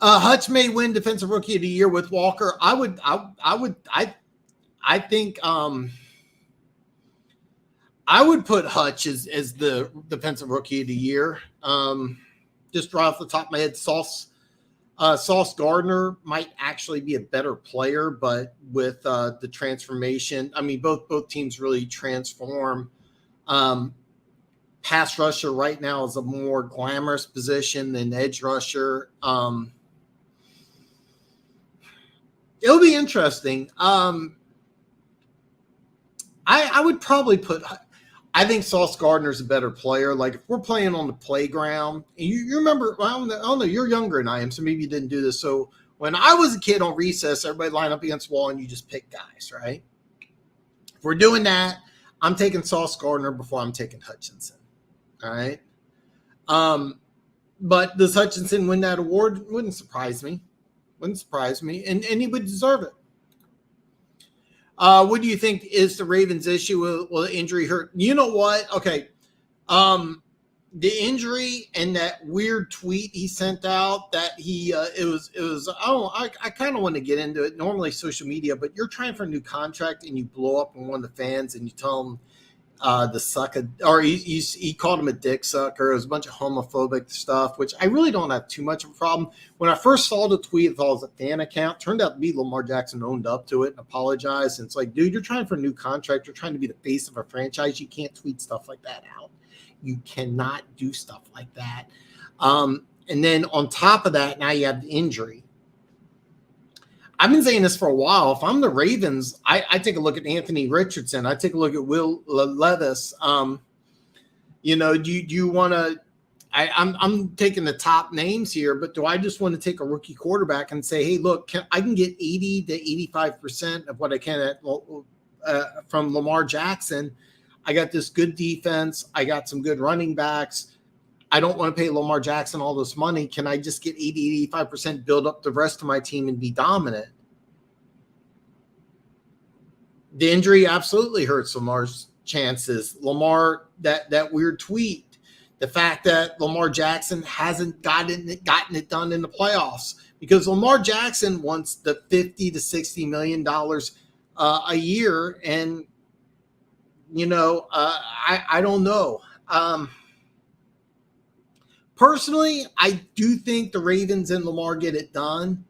Hutch may win Defensive Rookie of the Year with Walker. I think I would put Hutch as the Defensive Rookie of the Year. Just right off the top of my head, Sauce Sauce Gardner might actually be a better player, but with the transformation, I mean, both teams really transform. Pass rusher right now is a more glamorous position than edge rusher. It'll be interesting. I would probably I think Sauce Gardner's a better player. Like if we're playing on the playground, and you remember, I don't know, you're younger than I am, so maybe you didn't do this. So when I was a kid on recess, everybody line up against the wall and you just pick guys, right? If we're doing that, I'm taking Sauce Gardner before I'm taking Hutchinson. All right. But does Hutchinson win that award? Wouldn't surprise me. Wouldn't surprise me. And he would deserve it. What do you think is the Ravens' issue? Will the injury hurt? You know what? Okay. The injury and that weird tweet he sent out that I kind of want to get into it. Normally social media, but you're trying for a new contract and you blow up on one of the fans and you tell them the sucker, or he called him a dick sucker. It was a bunch of homophobic stuff, which I really don't have too much of a problem. When I first saw the tweet, I thought it was a fan account. Turned out to be Lamar Jackson owned up to it and apologized. And it's like, dude, you're trying for a new contract. You're trying to be the face of a franchise. You can't tweet stuff like that out. You cannot do stuff like that. And then on top of that, now you have the injury. I've been saying this for a while. If I'm the Ravens, I take a look at Anthony Richardson. I take a look at Will Levis. Do you want to? I'm taking the top names here, but do I just want to take a rookie quarterback and say, hey, look, I can get 80 to 85% of what I can from Lamar Jackson. I got this good defense. I got some good running backs. I don't want to pay Lamar Jackson all this money. Can I just get 80, 85%, build up the rest of my team and be dominant? The injury absolutely hurts Lamar's chances. Lamar, that weird tweet, the fact that Lamar Jackson hasn't gotten it done in the playoffs, because Lamar Jackson wants the $50 to $60 million a year. And, I don't know. Personally, I do think the Ravens and Lamar get it done.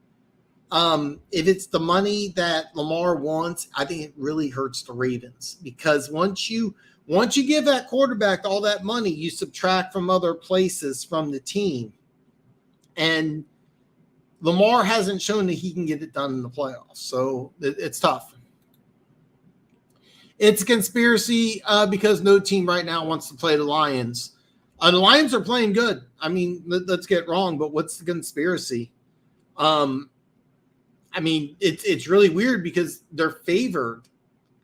If it's the money that Lamar wants, I think it really hurts the Ravens, because once you give that quarterback all that money, you subtract from other places from the team. And Lamar hasn't shown that he can get it done in the playoffs. So it's tough. It's a conspiracy because no team right now wants to play the Lions. The Lions are playing good. I mean, let's get it wrong, but what's the conspiracy? It's really weird because they're favored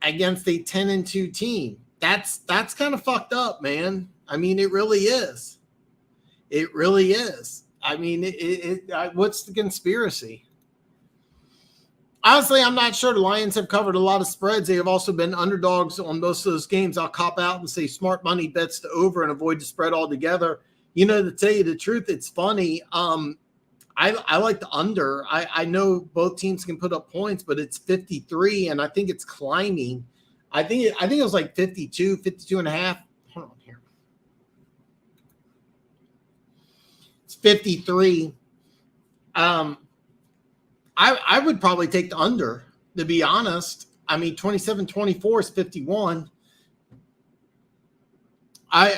against a 10-2 team. That's kind of fucked up, man. I mean, it really is. It really is. I mean, what's the conspiracy? Honestly, I'm not sure. The Lions have covered a lot of spreads. They have also been underdogs on most of those games. I'll cop out and say smart money bets to over and avoid the spread altogether. To tell you the truth, it's funny. I like the under. I know both teams can put up points, but it's 53, and I think it's climbing. I think it was like 52 and a half. Hold on here. It's 53. I would probably take the under, to be honest. I mean, 27-24 is 51. I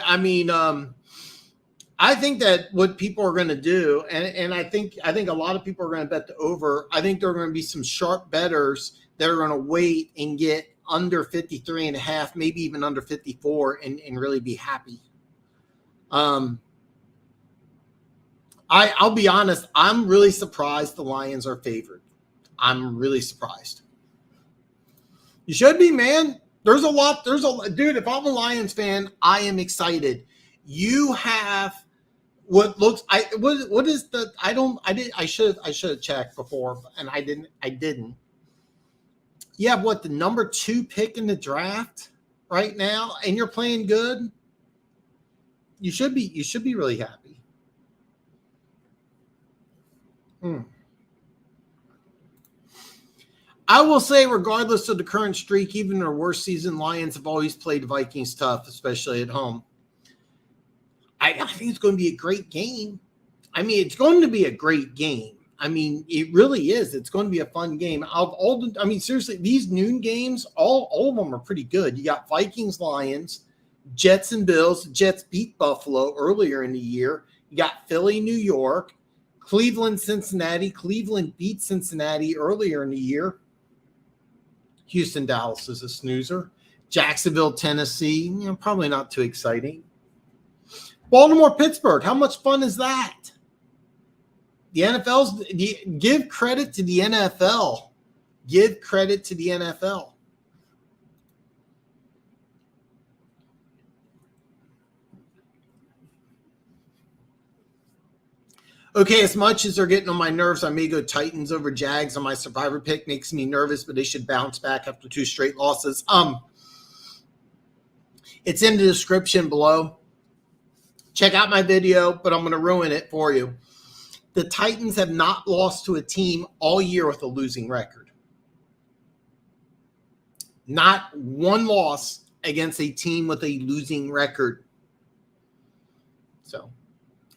think that what people are going to do, and I think a lot of people are going to bet the over. I think there are going to be some sharp bettors that are going to wait and get under 53 and a half, maybe even under 54, and really be happy. I'll be honest. I'm really surprised the Lions are favored. I'm really surprised. You should be, man. Dude, if I'm a Lions fan, I am excited. You have I should have checked before, and I didn't. You have the number 2 pick in the draft right now, and you're playing good. You should be really happy. I will say, regardless of the current streak, even their worst season, Lions have always played the Vikings tough, especially at home. I think it's going to be a great game. I mean, it's going to be a great game. I mean, it really is. It's going to be a fun game. I mean, seriously, these noon games, all of them are pretty good. You got Vikings, Lions, Jets and Bills. The Jets beat Buffalo earlier in the year. You got Philly, New York, Cleveland, Cincinnati. Cleveland beat Cincinnati earlier in the year. Houston, Dallas is a snoozer. Jacksonville, Tennessee, probably not too exciting. Baltimore, Pittsburgh, how much fun is that? The NFL's, give credit to the NFL. Give credit to the NFL. Okay, as much as they're getting on my nerves, I may go Titans over Jags on my survivor pick. Makes me nervous, but they should bounce back after 2 straight losses. It's in the description below. Check out my video, but I'm going to ruin it for you. The Titans have not lost to a team all year with a losing record. Not one loss against a team with a losing record. So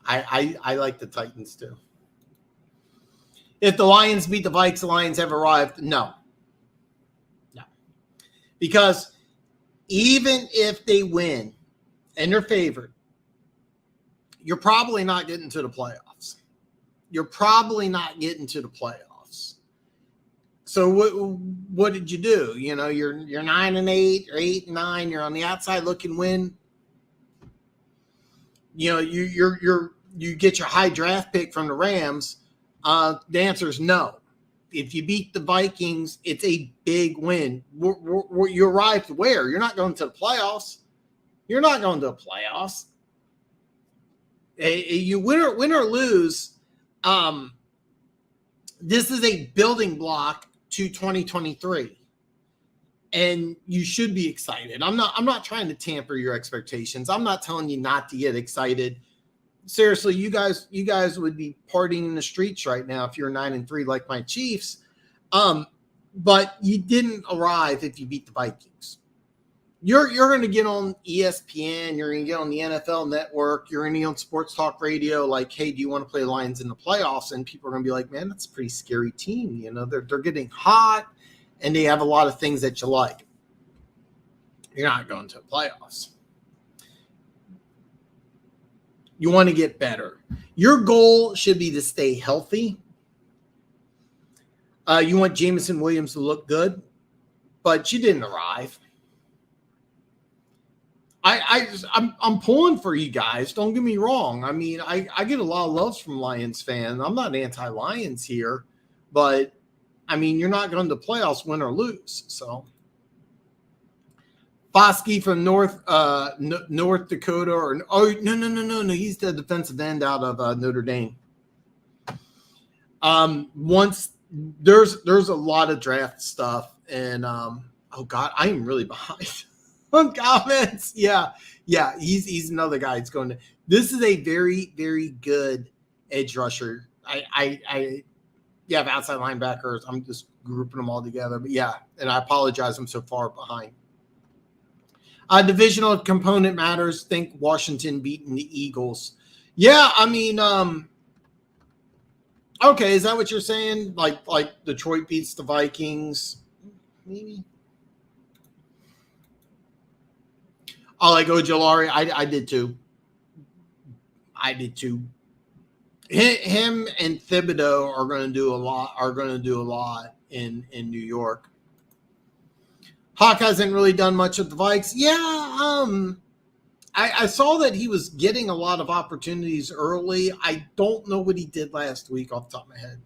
I like the Titans too. If the Lions beat the Vikes, the Lions have arrived. No. Because even if they win and they're favored, you're probably not getting to the playoffs. So what did you do? You're 9-8 or 8-9. You're on the outside looking win. You get your high draft pick from the Rams. The answer is no. If you beat the Vikings, it's a big win. You arrived where? You're not going to the playoffs. You win or lose. This is a building block to 2023. And you should be excited. I'm not trying to tamper your expectations. I'm not telling you not to get excited. Seriously, you guys would be partying in the streets right now if you're 9-3 like my Chiefs. But you didn't arrive if you beat the Vikings. You're going to get on ESPN. You're going to get on the NFL Network. You're going to get on Sports Talk Radio. Like, hey, do you want to play Lions in the playoffs? And people are going to be like, man, that's a pretty scary team. They're getting hot, and they have a lot of things that you like. You're not going to the playoffs. You want to get better. Your goal should be to stay healthy. You want Jameson Williams to look good, but you didn't arrive. I'm pulling for you guys. Don't get me wrong. I mean, I get a lot of loves from Lions fans. I'm not anti-Lions here, but I mean, you're not going to playoffs, win or lose. So, Foskey from North Dakota, no. He's the defensive end out of Notre Dame. Once there's a lot of draft stuff, and oh God, I am really behind on comments. Yeah, he's another guy. It's going to. This is a very, very good edge rusher. You have outside linebackers. I'm just grouping them all together. But yeah, and I apologize. I'm so far behind. Divisional component matters. Think Washington beating the Eagles. Yeah, I mean, okay, is that what you're saying? Like Detroit beats the Vikings? Maybe. Oh, like Ojolari. I did too. Him and Thibodeau are going to do a lot in New York. Hawk hasn't really done much with the Vikes. Yeah, I saw that he was getting a lot of opportunities early. I don't know what he did last week off the top of my head.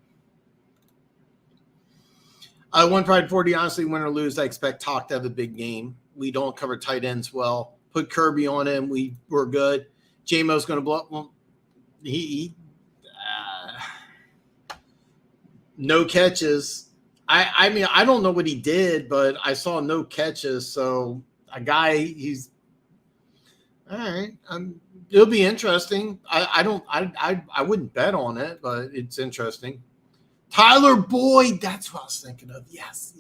One Pride 40, honestly, win or lose, I expect Hawk to have a big game. We don't cover tight ends well. Put Kirby on him. We're good. J-Mo's going to blow up. Well, he no catches. I mean, I don't know what he did, but I saw no catches. So a guy, he's all right. It'll be interesting. I wouldn't bet on it, but it's interesting. Tyler Boyd, that's what I was thinking of. Yes.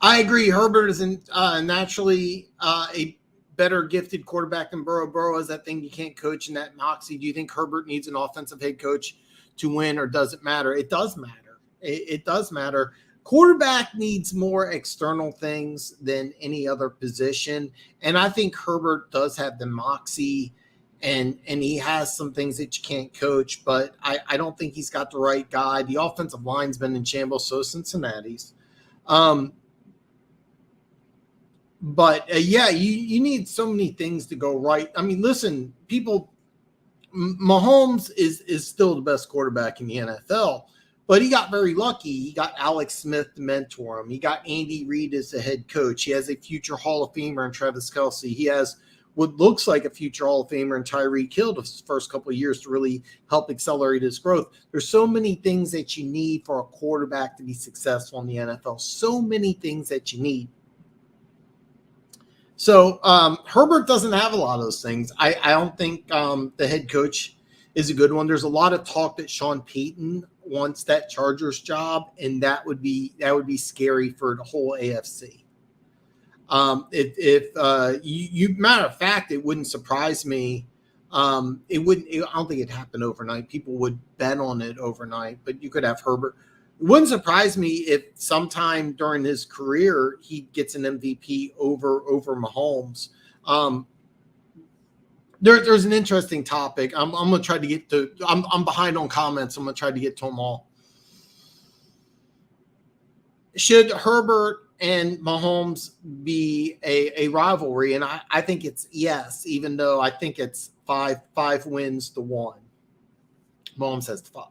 I agree. Herbert is naturally a better gifted quarterback than Burrow. Burrow has that thing you can't coach and that moxie. Do you think Herbert needs an offensive head coach to win, or does it matter? It does matter. It does matter. Quarterback needs more external things than any other position. And I think Herbert does have the moxie, and he has some things that you can't coach, but I don't think he's got the right guy. The offensive line's been in shambles, so Cincinnati's. But you need so many things to go right. I mean, listen, Mahomes is still the best quarterback in the NFL, but he got very lucky. He got Alex Smith to mentor him. He got Andy Reid as the head coach. He has a future Hall of Famer in Travis Kelce. He has what looks like a future Hall of Famer in Tyreek Hill the first couple of years to really help accelerate his growth. There's so many things that you need for a quarterback to be successful in the NFL. So many things that you need. So Herbert doesn't have a lot of those things. I don't think the head coach is a good one. There's a lot of talk that Sean Payton wants that Chargers job, and that would be scary for the whole AFC. Matter of fact, it wouldn't surprise me. It wouldn't. I don't think it'd happen overnight. People would bet on it overnight, but you could have Herbert. It wouldn't surprise me if sometime during his career he gets an MVP over Mahomes. There's an interesting topic. I'm going to try to get to. I'm behind on comments. I'm going to try to get to them all. Should Herbert and Mahomes be a rivalry? And I think it's yes, even though I think it's five wins to 1. Mahomes has 5.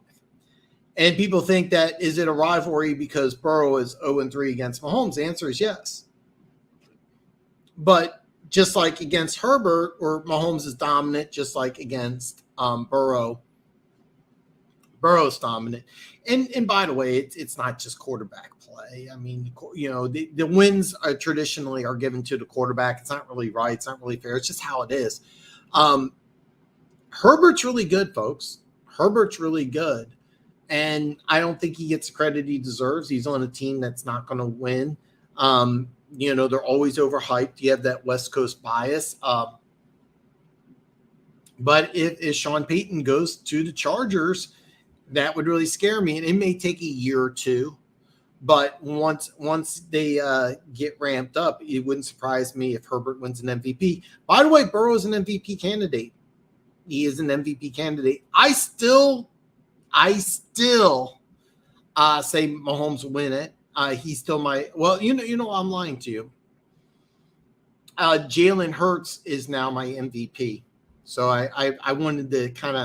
And people think that, is it a rivalry because Burrow is 0-3 against Mahomes? The answer is yes. But just like against Herbert, or Mahomes is dominant, just like against Burrow, Burrow's dominant. And by the way, it's not just quarterback play. I mean, the wins are traditionally given to the quarterback. It's not really right. It's not really fair. It's just how it is. Herbert's really good, folks. Herbert's really good. And I don't think he gets the credit he deserves. He's on a team that's not going to win. They're always overhyped. You have that West Coast bias. But if Sean Payton goes to the Chargers, that would really scare me. And it may take a year or two. But once they get ramped up, it wouldn't surprise me if Herbert wins an MVP. By the way, Burrow is an MVP candidate. He is an MVP candidate. I still say Mahomes will win it. He's still I'm lying to you. Jalen Hurts is now my MVP. So I wanted to kind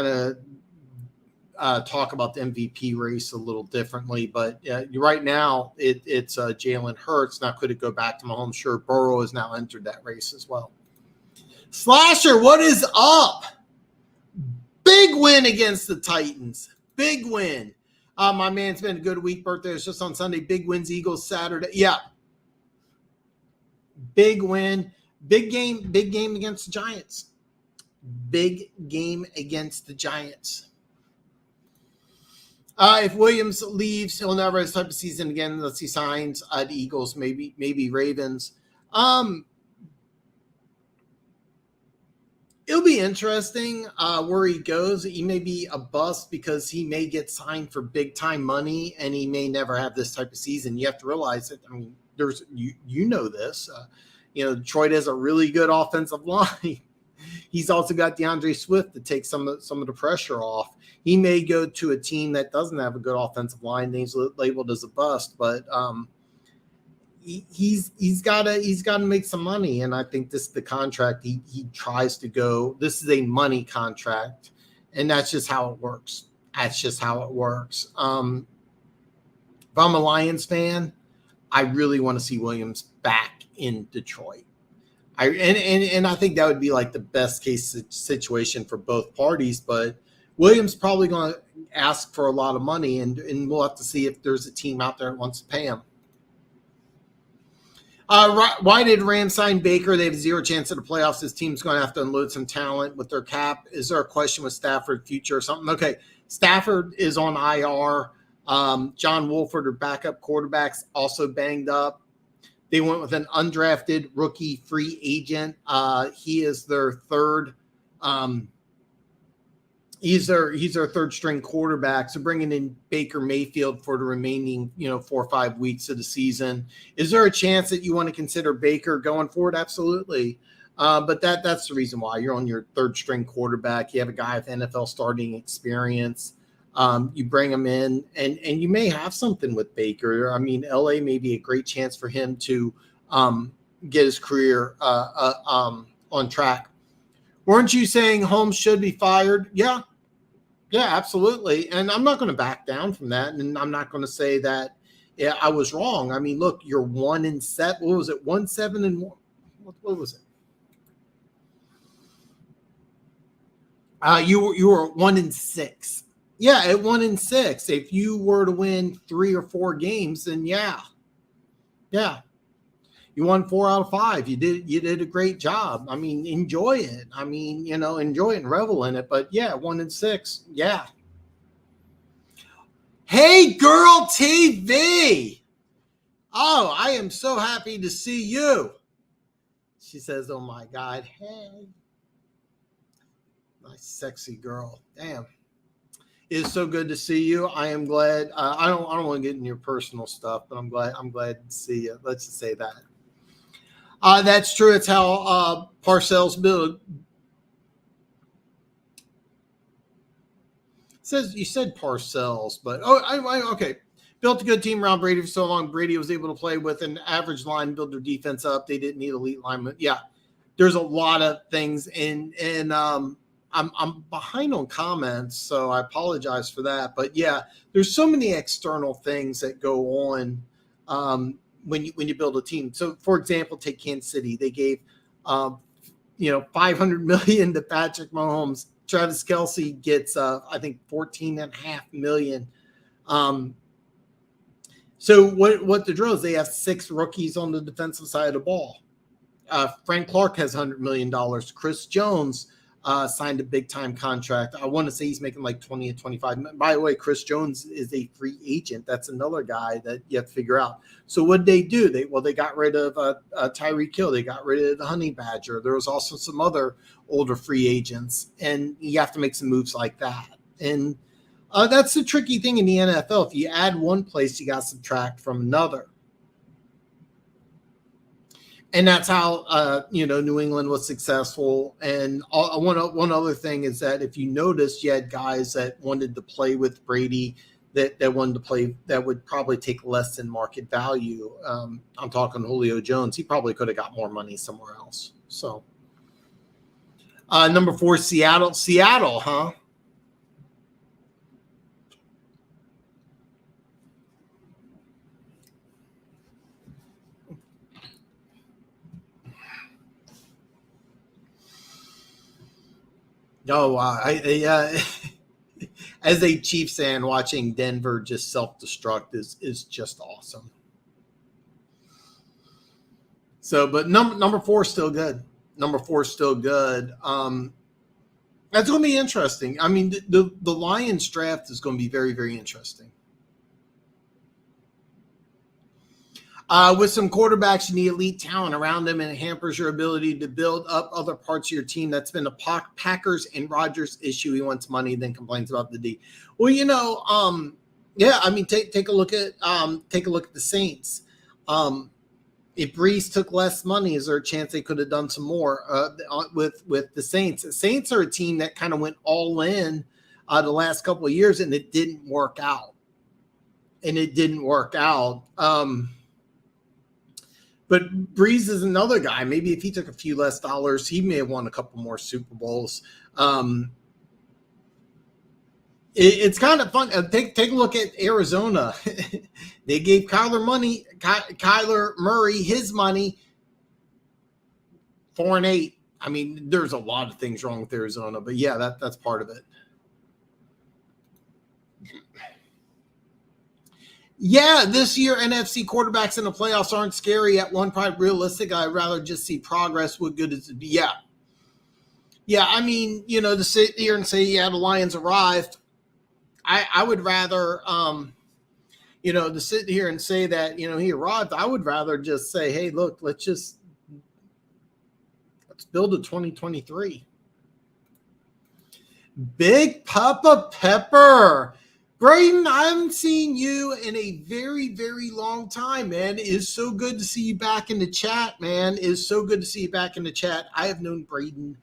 of talk about the MVP race a little differently, but right now it's Jalen Hurts. Now, could it go back to Mahomes? Sure. Burrow has now entered that race as well. Slasher, what is up? Big win against the Titans. Big win. My man's been a good week. Birthday was just on Sunday. Big wins, Eagles Saturday. Yeah. Big win. Big game against the Giants. Big game against the Giants. If Williams leaves, he'll never have this type of season again unless he signs the Eagles, maybe Ravens. It'll be interesting where he goes. He may be a bust because he may get signed for big time money, and he may never have this type of season. You have to realize that. I mean, there's you know this. Detroit has a really good offensive line. He's also got DeAndre Swift to take some of the pressure off. He may go to a team that doesn't have a good offensive line, and he's labeled as a bust, but he's got to make some money, and I think this is the contract he tries to go. This is a money contract, and that's just how it works. If I'm a Lions fan, I really want to see Williams back in Detroit. And I think that would be like the best case situation for both parties, but Williams probably going to ask for a lot of money, and we'll have to see if there's a team out there that wants to pay him. Why did Rams sign Baker? They have zero chance at the playoffs. This team's going to have to unload some talent with their cap. Is there a question with Stafford future or something? Okay, Stafford is on IR. John Wolford, or backup quarterbacks, also banged up. They went with an undrafted rookie free agent. He is their third. He's their third string quarterback. So bringing in Baker Mayfield for the remaining 4 or 5 weeks of the season. Is there a chance that you want to consider Baker going forward? Absolutely. But that's the reason why you're on your third string quarterback. You have a guy with NFL starting experience. You bring him in, and you may have something with Baker. I mean, LA may be a great chance for him to get his career on track. Weren't you saying Holmes should be fired? Yeah, absolutely. And I'm not going to back down from that. And I'm not going to say that I was wrong. I mean, look, you're 1-7. What was it? 1-7-1. What was it? You were 1-6. Yeah, at 1-6. If you were to win 3 or 4 games, then yeah, you won 4 out of 5. You did a great job. I mean, enjoy it. I mean, enjoy it and revel in it. But yeah, 1-6. Yeah. Hey, girl TV. Oh, I am so happy to see you. She says, "Oh my God, hey, nice, sexy girl. Damn." It's so good to see you. I am glad. I don't want to get in your personal stuff, but I'm glad to see you. Let's just say that. That's true. It's how Parcells build. Says you said Parcells, but okay. Built a good team around Brady for so long. Brady was able to play with an average line, build their defense up. They didn't need elite linemen. Yeah, there's a lot of things in I'm behind on comments, so I apologize for that. But yeah, there's so many external things that go on when you build a team. So, for example, take Kansas City. They gave $500 million to Patrick Mahomes. Travis Kelce gets I think $14.5 million. So what the drill is, they have 6 rookies on the defensive side of the ball. Frank Clark has $100 million. Chris Jones signed a big-time contract. I want to say he's making like 20 to 25. By the way, Chris Jones is a free agent. That's another guy that you have to figure out. So what did they do? They got rid of Tyreek Hill. They got rid of the Honey Badger. There was also some other older free agents, and you have to make some moves like that. And that's the tricky thing in the NFL. If you add one place, you got to subtract from another. And that's how, New England was successful. And one other thing is that if you noticed, you had guys that wanted to play with Brady that wanted to play that would probably take less than market value. I'm talking Julio Jones. He probably could have got more money somewhere else. So number 4, Seattle. Seattle, huh? Oh, wow. As a Chiefs fan, watching Denver just self-destruct is just awesome. So, but number 4 is still good. Number 4 is still good. That's going to be interesting. I mean, the Lions draft is going to be very, very interesting. With some quarterbacks, you need elite talent around them, and it hampers your ability to build up other parts of your team. That's been a Packers and Rodgers issue. He wants money, then complains about the D. Well, yeah. I mean, take a look at the Saints. If Breeze took less money, is there a chance they could have done some more with the Saints? The Saints are a team that kind of went all in the last couple of years, and it didn't work out. But Breeze is another guy. Maybe if he took a few less dollars, he may have won a couple more Super Bowls. It's kind of fun. Take a look at Arizona. They gave Kyler Murray his money, 4-8. I mean, there's a lot of things wrong with Arizona, but yeah, that's part of it. Yeah, this year NFC quarterbacks in the playoffs aren't scary at one point. Realistic, I'd rather just see progress. What good is it? Yeah. I mean, to sit here and say, yeah, the Lions arrived. I would rather, to sit here and say that, he arrived. I would rather just say, hey, look, let's build a 2023. Big Papa Pepper. Braden, I haven't seen you in a very, very long time, man. It is so good to see you back in the chat, man. It is so good to see you back in the chat. I have known Braden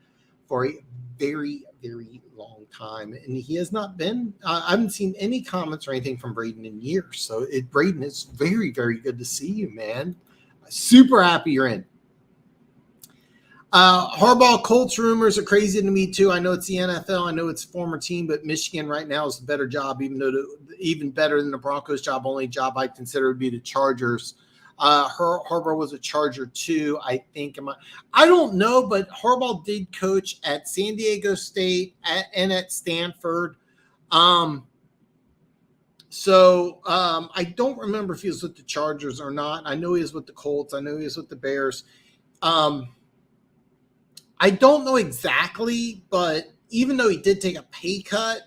for a very, very long time, and he has not been, I haven't seen any comments or anything from Braden in years. So Braden, it's very, very good to see you, man. Super happy you're in. Harbaugh Colts rumors are crazy to me too. I know it's the NFL. I know it's a former team, but Michigan right now is a better job, even better than the Broncos job. Only job I consider would be the Chargers. Harbaugh was a Charger too, I think. I don't know, but Harbaugh did coach at San Diego State and at Stanford. So I don't remember if he was with the Chargers or not. I know he was with the Colts. I know he was with the Bears. I don't know exactly, but even though he did take a pay cut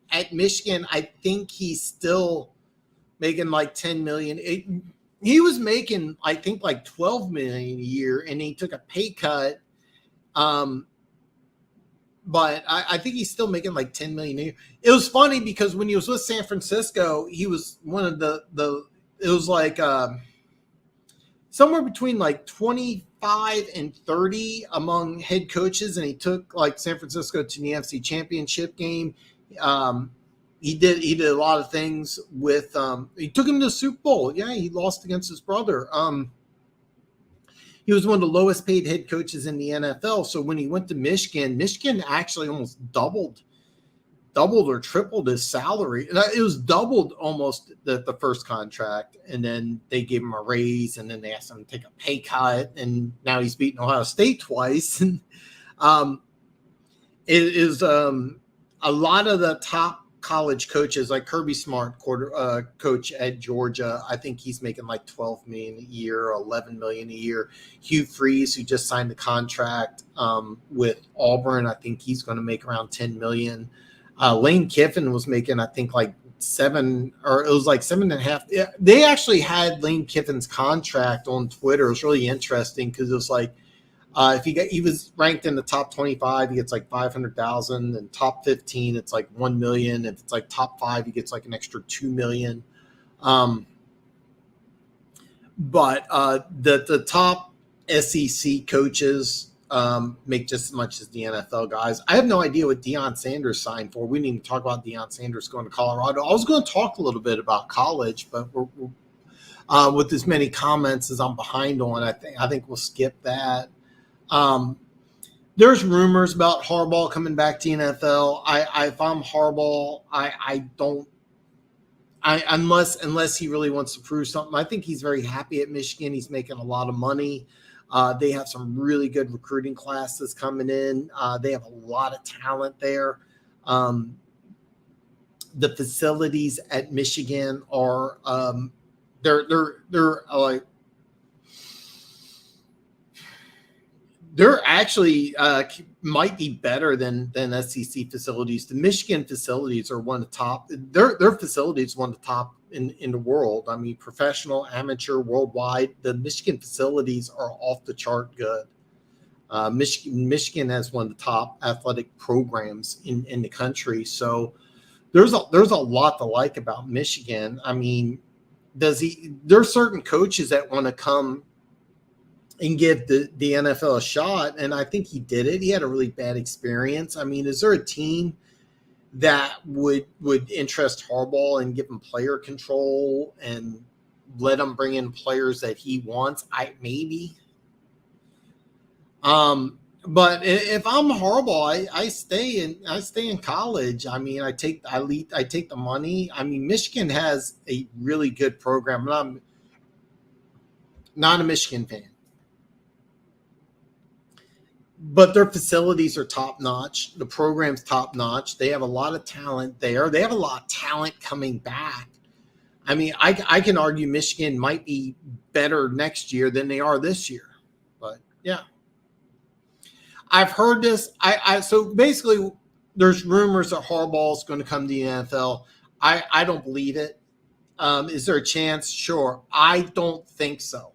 at Michigan, I think he's still making like $10 million. He was making, I think, like $12 million a year, and he took a pay cut. But I think he's still making like $10 million a year. It was funny because when he was with San Francisco, he was one of it was like somewhere between like 25 and 30 among head coaches, and he took like San Francisco to the NFC Championship game. He did a lot of things with he took him to the Super Bowl. Yeah, he lost against his brother. He was one of the lowest paid head coaches in the NFL. So when he went to Michigan actually almost doubled or tripled his salary. It was doubled almost the first contract, and then they gave him a raise, and then they asked him to take a pay cut, and now he's beaten Ohio State twice. And it is a lot of the top college coaches, like Kirby Smart, coach at Georgia. I think he's making like $12 million a year, or $11 million a year. Hugh Freeze, who just signed the contract with Auburn, I think he's going to make around $10 million. Lane Kiffin was making, I think, like $7.5. Yeah, they actually had Lane Kiffin's contract on Twitter. It was really interesting because it was like, if he was ranked in the top 25, he gets like 500,000, and top 15, it's like 1 million. If it's like top 5, he gets like an extra 2 million. But the top SEC coaches make just as much as the NFL guys. I have no idea what Deion Sanders signed for. We didn't even talk about Deion Sanders going to Colorado. I was going to talk a little bit about college, but we're with as many comments as I'm behind on, I think we'll skip that. There's rumors about Harbaugh coming back to NFL. If I'm Harbaugh, unless he really wants to prove something. I think he's very happy at Michigan. He's making a lot of money. They have some really good recruiting classes coming in. They have a lot of talent there. The facilities at Michigan are they're actually might be better than SEC facilities. The Michigan facilities are one of the top. Their facilities one of the top in the world. I mean, professional, amateur, worldwide. The Michigan facilities are off the chart good. Michigan has one of the top athletic programs in the country. So there's a lot to like about Michigan. I mean, there's certain coaches that want to come and give the NFL a shot, and I think he did it. He had a really bad experience. I mean, is there a team that would interest Harbaugh and give him player control and let him bring in players that he wants? Maybe. But if I'm Harbaugh, I stay in college. I mean, I take the money. I mean, Michigan has a really good program, and I'm not a Michigan fan. But their facilities are top notch. The program's top notch. They have a lot of talent there. They have a lot of talent coming back. I mean, I can argue Michigan might be better next year than they are this year. But yeah, I've heard this. So basically, there's rumors that Harbaugh is going to come to the NFL. I don't believe it. Is there a chance? Sure. I don't think so.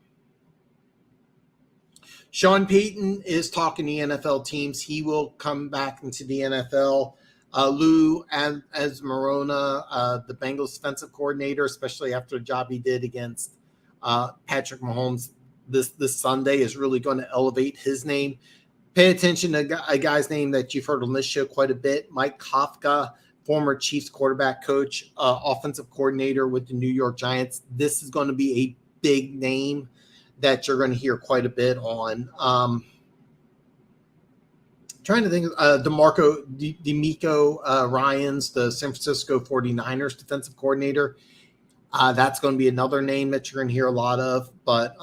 Sean Payton is talking to NFL teams. He will come back into the NFL. Lou Asmarona, the Bengals defensive coordinator, especially after the job he did against Patrick Mahomes this Sunday, is really going to elevate his name. Pay attention to a guy's name that you've heard on this show quite a bit, Mike Kafka, former Chiefs quarterback coach, offensive coordinator with the New York Giants. This is going to be a big name that you're going to hear quite a bit on. Trying to think, DeMeco Ryans, the San Francisco 49ers defensive coordinator. That's going to be another name that you're going to hear a lot of. But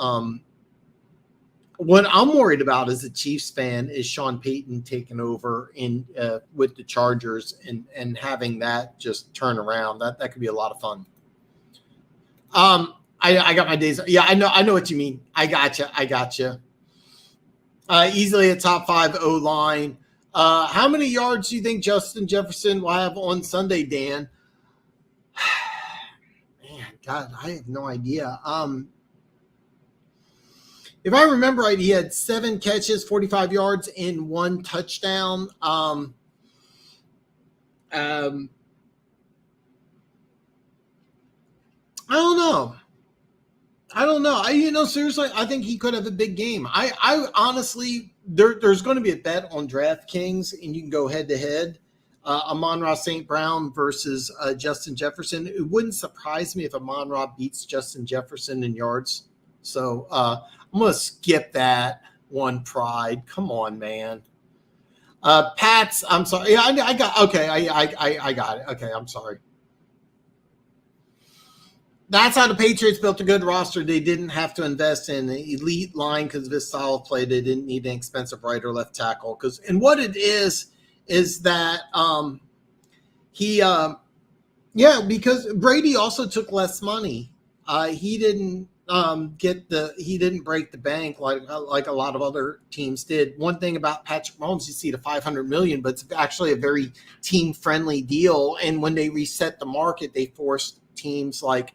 what I'm worried about as a Chiefs fan is Sean Payton taking over with the Chargers and having that just turn around. That could be a lot of fun. I got my days. Yeah, I know what you mean. I gotcha. Easily a top 5 O-line. How many yards do you think Justin Jefferson will have on Sunday, Dan? Man, God, I have no idea. If I remember right, he had 7 catches, 45 yards, and 1 touchdown. I don't know. Seriously, I think he could have a big game. I honestly, there's going to be a bet on DraftKings, and you can go head to head. Amon-Ra St. Brown versus Justin Jefferson. It wouldn't surprise me if Amon-Ra beats Justin Jefferson in yards. So I'm going to skip that one, Pride. Come on, man. Pats, I'm sorry. Yeah, I got it. Okay, I'm sorry. That's how the Patriots built a good roster. They didn't have to invest in an elite line because of his style of play. They didn't need an expensive right or left tackle. And what it is that because Brady also took less money. He didn't break the bank like a lot of other teams did. One thing about Patrick Mahomes, you see the $500 million, but it's actually a very team-friendly deal. And when they reset the market, they forced teams like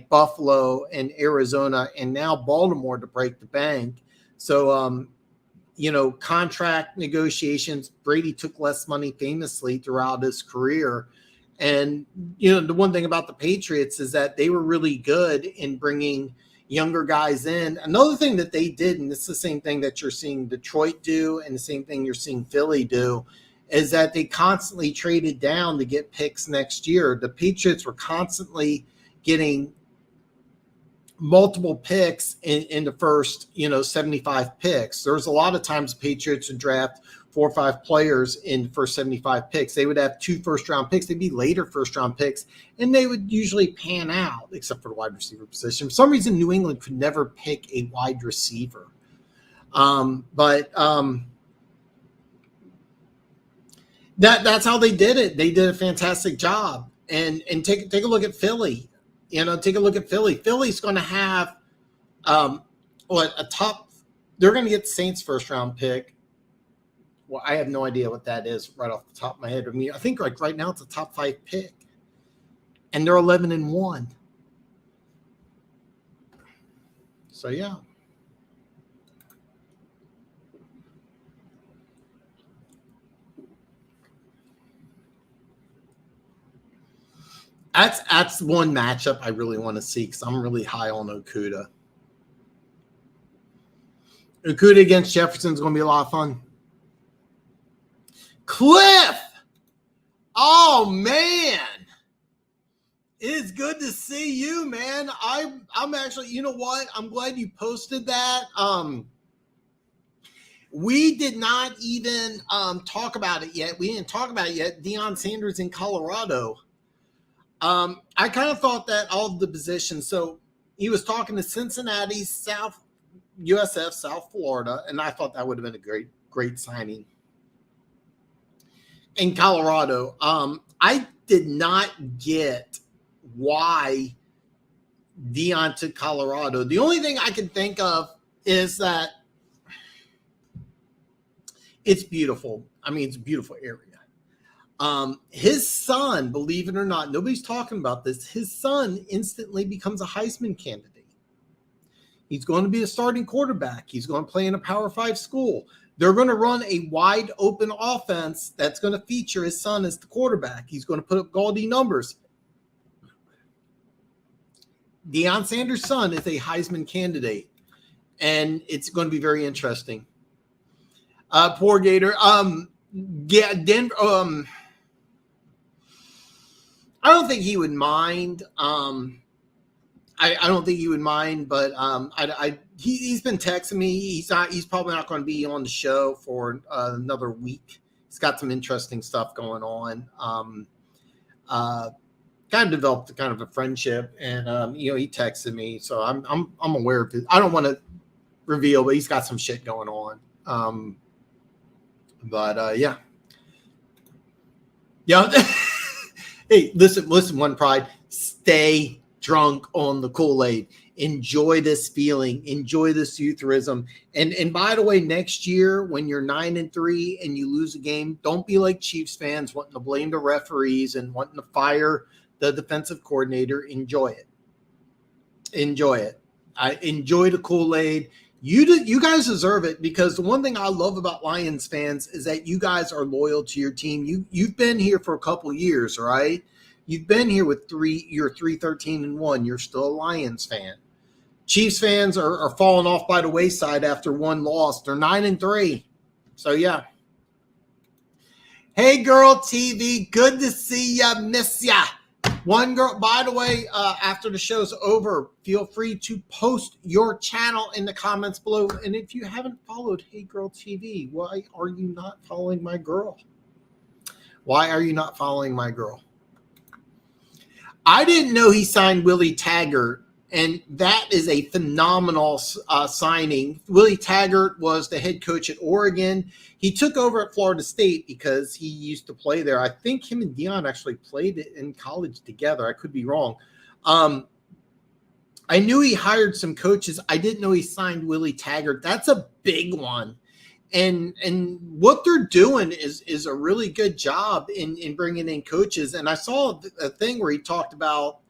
Buffalo and Arizona and now Baltimore to break the bank. So, contract negotiations, Brady took less money famously throughout his career. And, the one thing about the Patriots is that they were really good in bringing younger guys in. Another thing that they did, and this is the same thing that you're seeing Detroit do and the same thing you're seeing Philly do, is that they constantly traded down to get picks next year. The Patriots were constantly getting multiple picks in the first, 75 picks. There's a lot of times Patriots would draft 4 or 5 players in the first 75 picks. They would have 2 first-round picks. They'd be later first-round picks, and they would usually pan out, except for the wide receiver position. For some reason, New England could never pick a wide receiver. That's how they did it. They did a fantastic job. And take a look at Philly. Take a look at Philly. Philly's going to have they're going to get the Saints first round pick. Well, I have no idea what that is right off the top of my head. I mean, I think right now it's a top 5 pick, and they're 11-1. So yeah. That's one matchup I really want to see because I'm really high on Okuda. Okuda against Jefferson is going to be a lot of fun. Cliff! Oh, man. It is good to see you, man. I'm actually, you know what? I'm glad you posted that. We did not even talk about it yet. We didn't talk about it yet. Deion Sanders in Colorado. I kind of thought that all of the positions. So he was talking to Cincinnati, USF, South Florida, and I thought that would have been a great signing. In Colorado, I did not get why Deion took Colorado. The only thing I can think of is that it's beautiful. I mean, it's a beautiful area. His son, believe it or not, nobody's talking about this. His son instantly becomes a Heisman candidate. He's going to be a starting quarterback. He's going to play in a Power 5 school. They're going to run a wide open offense that's going to feature his son as the quarterback. He's going to put up gaudy numbers. Deion Sanders' son is a Heisman candidate, and it's going to be very interesting. Poor Gator. Yeah, Denver. I don't think he would mind. I don't think he would mind, but he's been texting me. He's probably not going to be on the show for another week. He's got some interesting stuff going on. Kind of developed kind of a friendship, and he texted me, so I'm aware of it. I don't want to reveal, but he's got some shit going on. Yeah. Hey, listen, One Pride, stay drunk on the Kool-Aid. Enjoy this feeling. Enjoy this youtherism. And by the way, next year when you're 9-3 and you lose a game, don't be like Chiefs fans wanting to blame the referees and wanting to fire the defensive coordinator. Enjoy it. Enjoy it. I enjoy the Kool-Aid. You guys deserve it, because the one thing I love about Lions fans is that you guys are loyal to your team. You've been here for a couple years, right? You've been here with you're 3-13-1. You're still a Lions fan. Chiefs fans are falling off by the wayside after one loss. They're 9-3. So yeah. Hey girl TV, good to see ya, miss ya. One girl, by the way, after the show's over, feel free to post your channel in the comments below. And if you haven't followed Hey Girl TV, why are you not following my girl? Why are you not following my girl? I didn't know he signed Willie Taggart, and that is a phenomenal signing. Willie Taggart was the head coach at Oregon. He took over at Florida State because he used to play there. I think him and Deion actually played it in college together. I could be wrong. I knew he hired some coaches. I didn't know he signed Willie Taggart. That's a big one. And what they're doing is a really good job in bringing in coaches. And I saw a thing where he talked about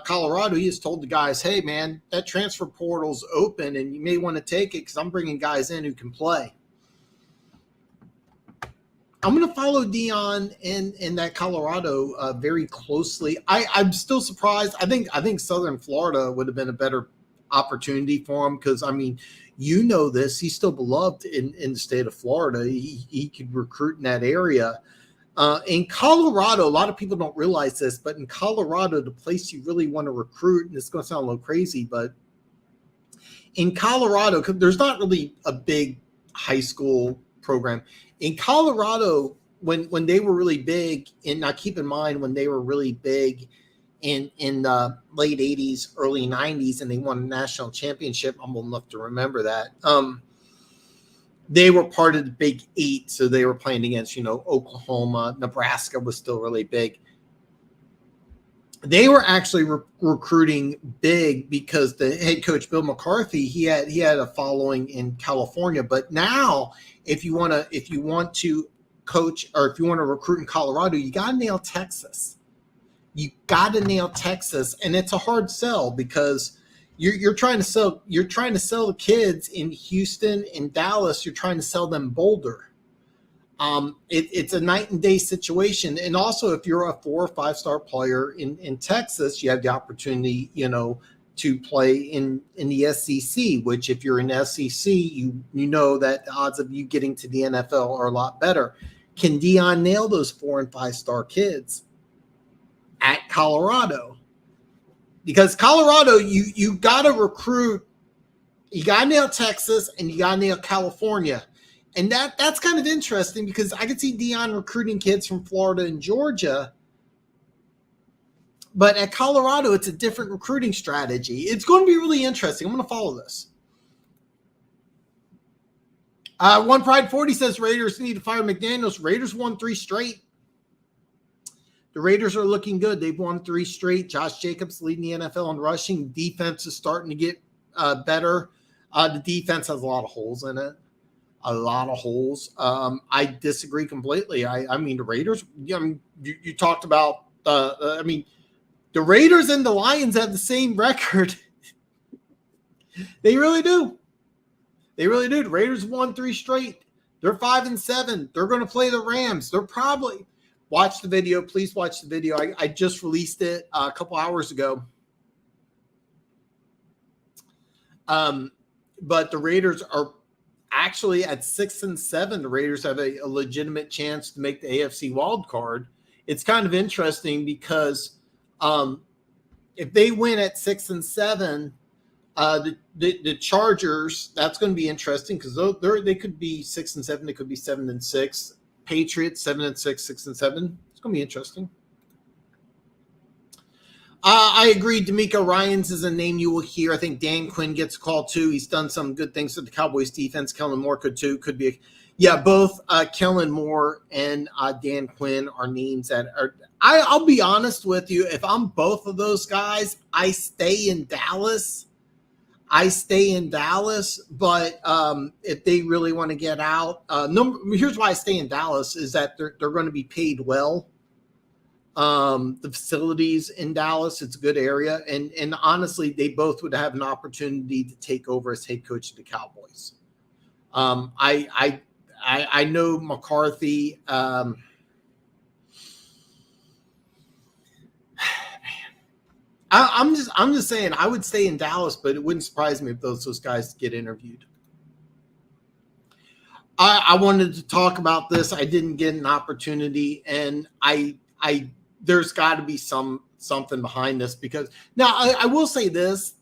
Colorado. He just told the guys, hey, man, that transfer portal's open and you may want to take it because I'm bringing guys in who can play. I'm going to follow Deion in that Colorado very closely. I'm still surprised. I think Southern Florida would have been a better opportunity for him because, I mean, you know this. He's still beloved in the state of Florida. He could recruit in that area. In Colorado, a lot of people don't realize this, but in Colorado, the place you really want to recruit, and it's going to sound a little crazy, but in Colorado, there's not really a big high school program. In Colorado, when they were really big, and now keep in mind when they were really big in the late 80s, early 90s, and they won a national championship, I'm old enough to remember that. They were part of the Big Eight, so they were playing against, Oklahoma. Nebraska was still really big. They were actually recruiting big because the head coach Bill McCarthy, he had a following in California. But now, if you want to coach or if you want to recruit in Colorado, you got to nail Texas. You got to nail Texas, and it's a hard sell because you're trying to sell the kids in Houston and Dallas. You're trying to sell them Boulder. It's a night and day situation. And also, if you're a 4 or 5 star player in Texas, you have the opportunity, to play in the SEC, which if you're in the SEC, you know that the odds of you getting to the NFL are a lot better. Can Deion nail those 4 and 5 star kids at Colorado? Because Colorado, you got to recruit, you got to nail Texas and you got to nail California. And that's kind of interesting because I could see Deion recruiting kids from Florida and Georgia. But at Colorado, it's a different recruiting strategy. It's going to be really interesting. I'm going to follow this. One Pride 40 says Raiders need to fire McDaniels. Raiders won 3 straight. The Raiders are looking good. They've won 3 straight. Josh Jacobs leading the NFL in rushing. Defense is starting to get better. The defense has a lot of holes in it. a lot of holes. I disagree completely. I mean, the Raiders, you talked about, I mean, the Raiders and the Lions have the same record. They really do. They really do. The Raiders won 3 straight. They're 5-7. They're going to play the Rams. They're probably watch the video. Please watch the video. I just released it a couple hours ago. But the Raiders are actually at 6-7. The Raiders have a legitimate chance to make the AFC wild card. It's kind of interesting because if they win at 6-7, the Chargers, that's going to be interesting because they could be 6-7, they could be 7-6. Patriots 7-6, 6-7. It's going to be interesting. I agree. D'Amico Ryans is a name you will hear. I think Dan Quinn gets a call too. He's done some good things to the Cowboys defense. Kellen Moore could too. Could be, both Kellen Moore and Dan Quinn are names that are. I'll be honest with you. If I'm both of those guys, I stay in Dallas. But if they really want to get out, here's why I stay in Dallas is that they're going to be paid well. The facilities in Dallas, it's a good area. And honestly, they both would have an opportunity to take over as head coach of the Cowboys. I know McCarthy, I'm just saying I would stay in Dallas, but it wouldn't surprise me if those guys get interviewed. I wanted to talk about this. I didn't get an opportunity, and there's got to be something behind this because now I will say this: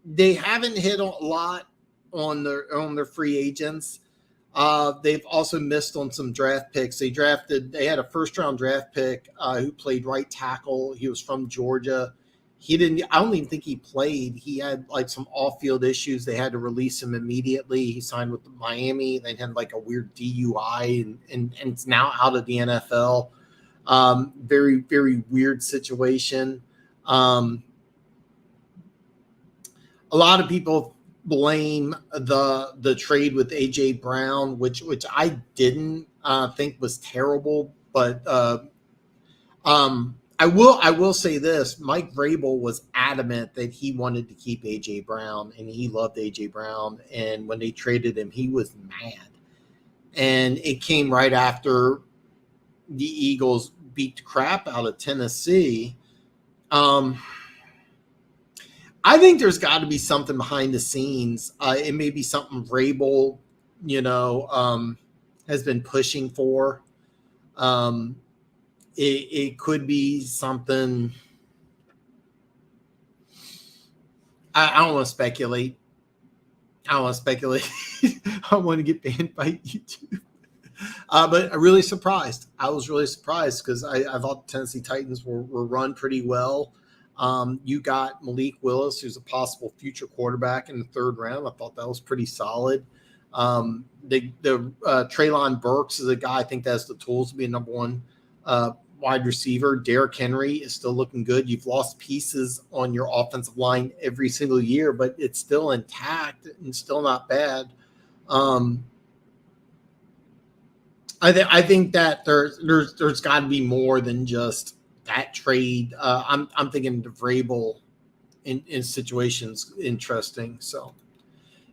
they haven't hit a lot on their free agents. They've also missed on some draft picks. They had a first-round draft pick who played right tackle. He was from Georgia. I don't even think he played. He had like some off-field issues. They had to release him immediately. He signed with Miami. They had like a weird DUI and it's now out of the NFL. Very, very weird situation. A lot of people blame the trade with AJ Brown, which I didn't think was terrible, but I will say this: Mike Vrabel was adamant that he wanted to keep AJ Brown, and he loved AJ Brown. And when they traded him, he was mad, and it came right after the Eagles beat the crap out of Tennessee. I think there's got to be something behind the scenes. It may be something Vrabel, has been pushing for. It could be something. I don't want to speculate. I don't want to get banned by YouTube. But I'm really surprised. I was really surprised because I thought the Tennessee Titans were run pretty well. You got Malik Willis, who's a possible future quarterback in the 3rd round. I thought that was pretty solid. Treylon Burks is a guy I think that has the tools to be a number 1 wide receiver. Derrick Henry is still looking good. You've lost pieces on your offensive line every single year, but it's still intact and still not bad. I think that there's got to be more than just that trade. I'm thinking the Vrabel in situations interesting. So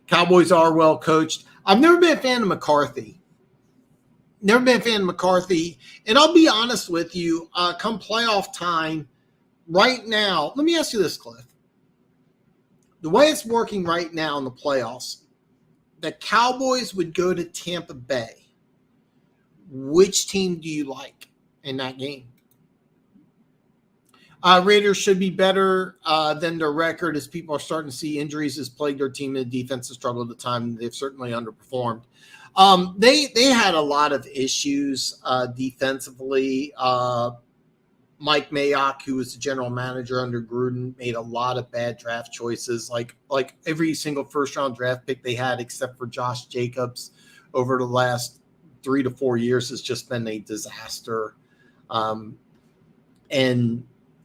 Cowboys are well coached. I've never been a fan of McCarthy. And I'll be honest with you, come playoff time right now, let me ask you this, Cliff. The way it's working right now in the playoffs, the Cowboys would go to Tampa Bay. Which team do you like in that game? Raiders should be better than their record as people are starting to see injuries has plagued their team and the defense has struggled at the time. They've certainly underperformed. They had a lot of issues defensively. Mike Mayock, who was the general manager under Gruden, made a lot of bad draft choices. Like every single first-round draft pick they had except for Josh Jacobs over the last 3 to 4 years has just been a disaster. And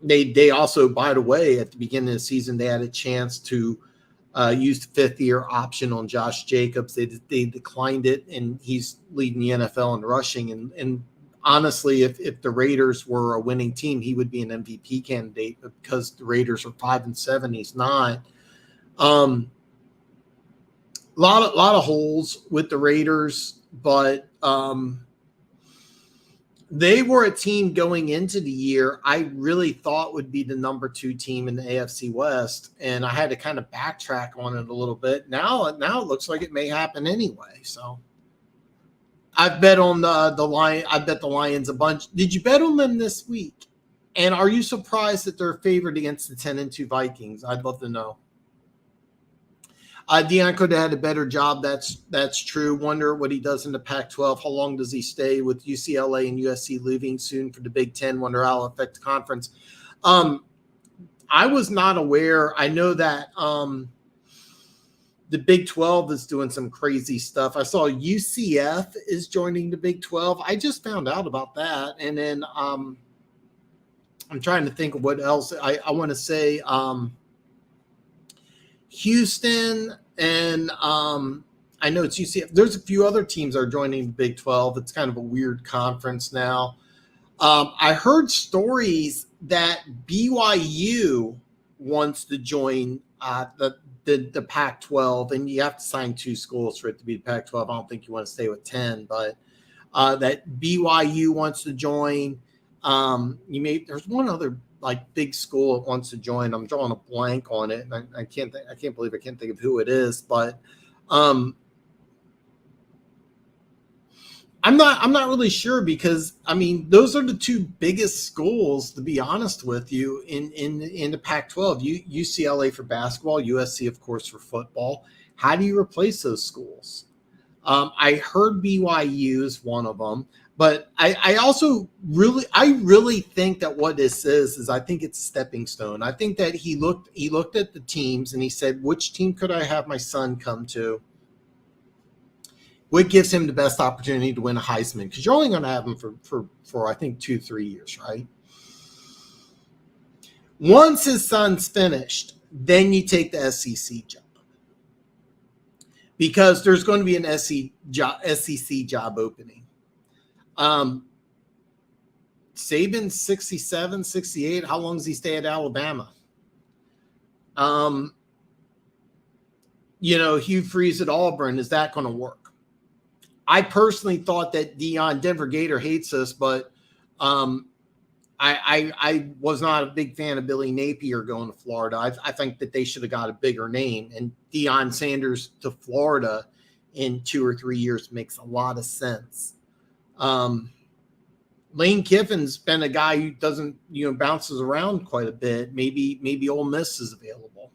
they also, by the way, at the beginning of the season, they had a chance to used a fifth-year option on Josh Jacobs. They declined it, and he's leading the NFL in rushing. And honestly, if the Raiders were a winning team, he would be an MVP candidate. But because the Raiders are 5-7, he's not. Lot of holes with the Raiders, but they were a team going into the year I really thought would be the number 2 team in the AFC West, and I had to kind of backtrack on it a little bit. Now it looks like it may happen anyway. So I've bet on the Lion. I bet the Lions a bunch. Did you bet on them this week? And are you surprised that they're favored against the 10-2 Vikings? I'd love to know. Deion could have had a better job. That's true. Wonder what he does in the Pac-12. How long does he stay with UCLA and USC leaving soon for the Big Ten? Wonder how it'll affect the conference. I was not aware. I know that the Big 12 is doing some crazy stuff. I saw UCF is joining the Big 12. I just found out about that. And then I'm trying to think of what else. I want to say Houston, and I know it's UCF. There's a few other teams that are joining the Big 12. It's kind of a weird conference now. I heard stories that BYU wants to join the Pac-12, and you have to sign 2 schools for it to be the Pac-12. I don't think you want to stay with 10, but that BYU wants to join. There's one other big school that wants to join. I'm drawing a blank on it, and I can't believe I can't think of who it is, but I'm not really sure, because those are the 2 biggest schools, to be honest with you, in the Pac-12. UCLA for basketball, USC of course for football. How do you replace those schools? I heard BYU is one of them. But I also really think that what this is I think it's a stepping stone. I think that he looked at the teams and he said, which team could I have my son come to? What gives him the best opportunity to win a Heisman? Because you're only going to have him for I think 2-3 years, right? Once his son's finished, then you take the SEC job, because there's going to be an SEC job opening. Saban's 67, 68. How long does he stay at Alabama? Hugh Freeze at Auburn. Is that going to work? I personally thought that Denver Gator hates us, but I was not a big fan of Billy Napier going to Florida. I think that they should have got a bigger name, and Deion Sanders to Florida in 2 or 3 years makes a lot of sense. Lane Kiffin's been a guy who doesn't, bounces around quite a bit. Maybe Ole Miss is available.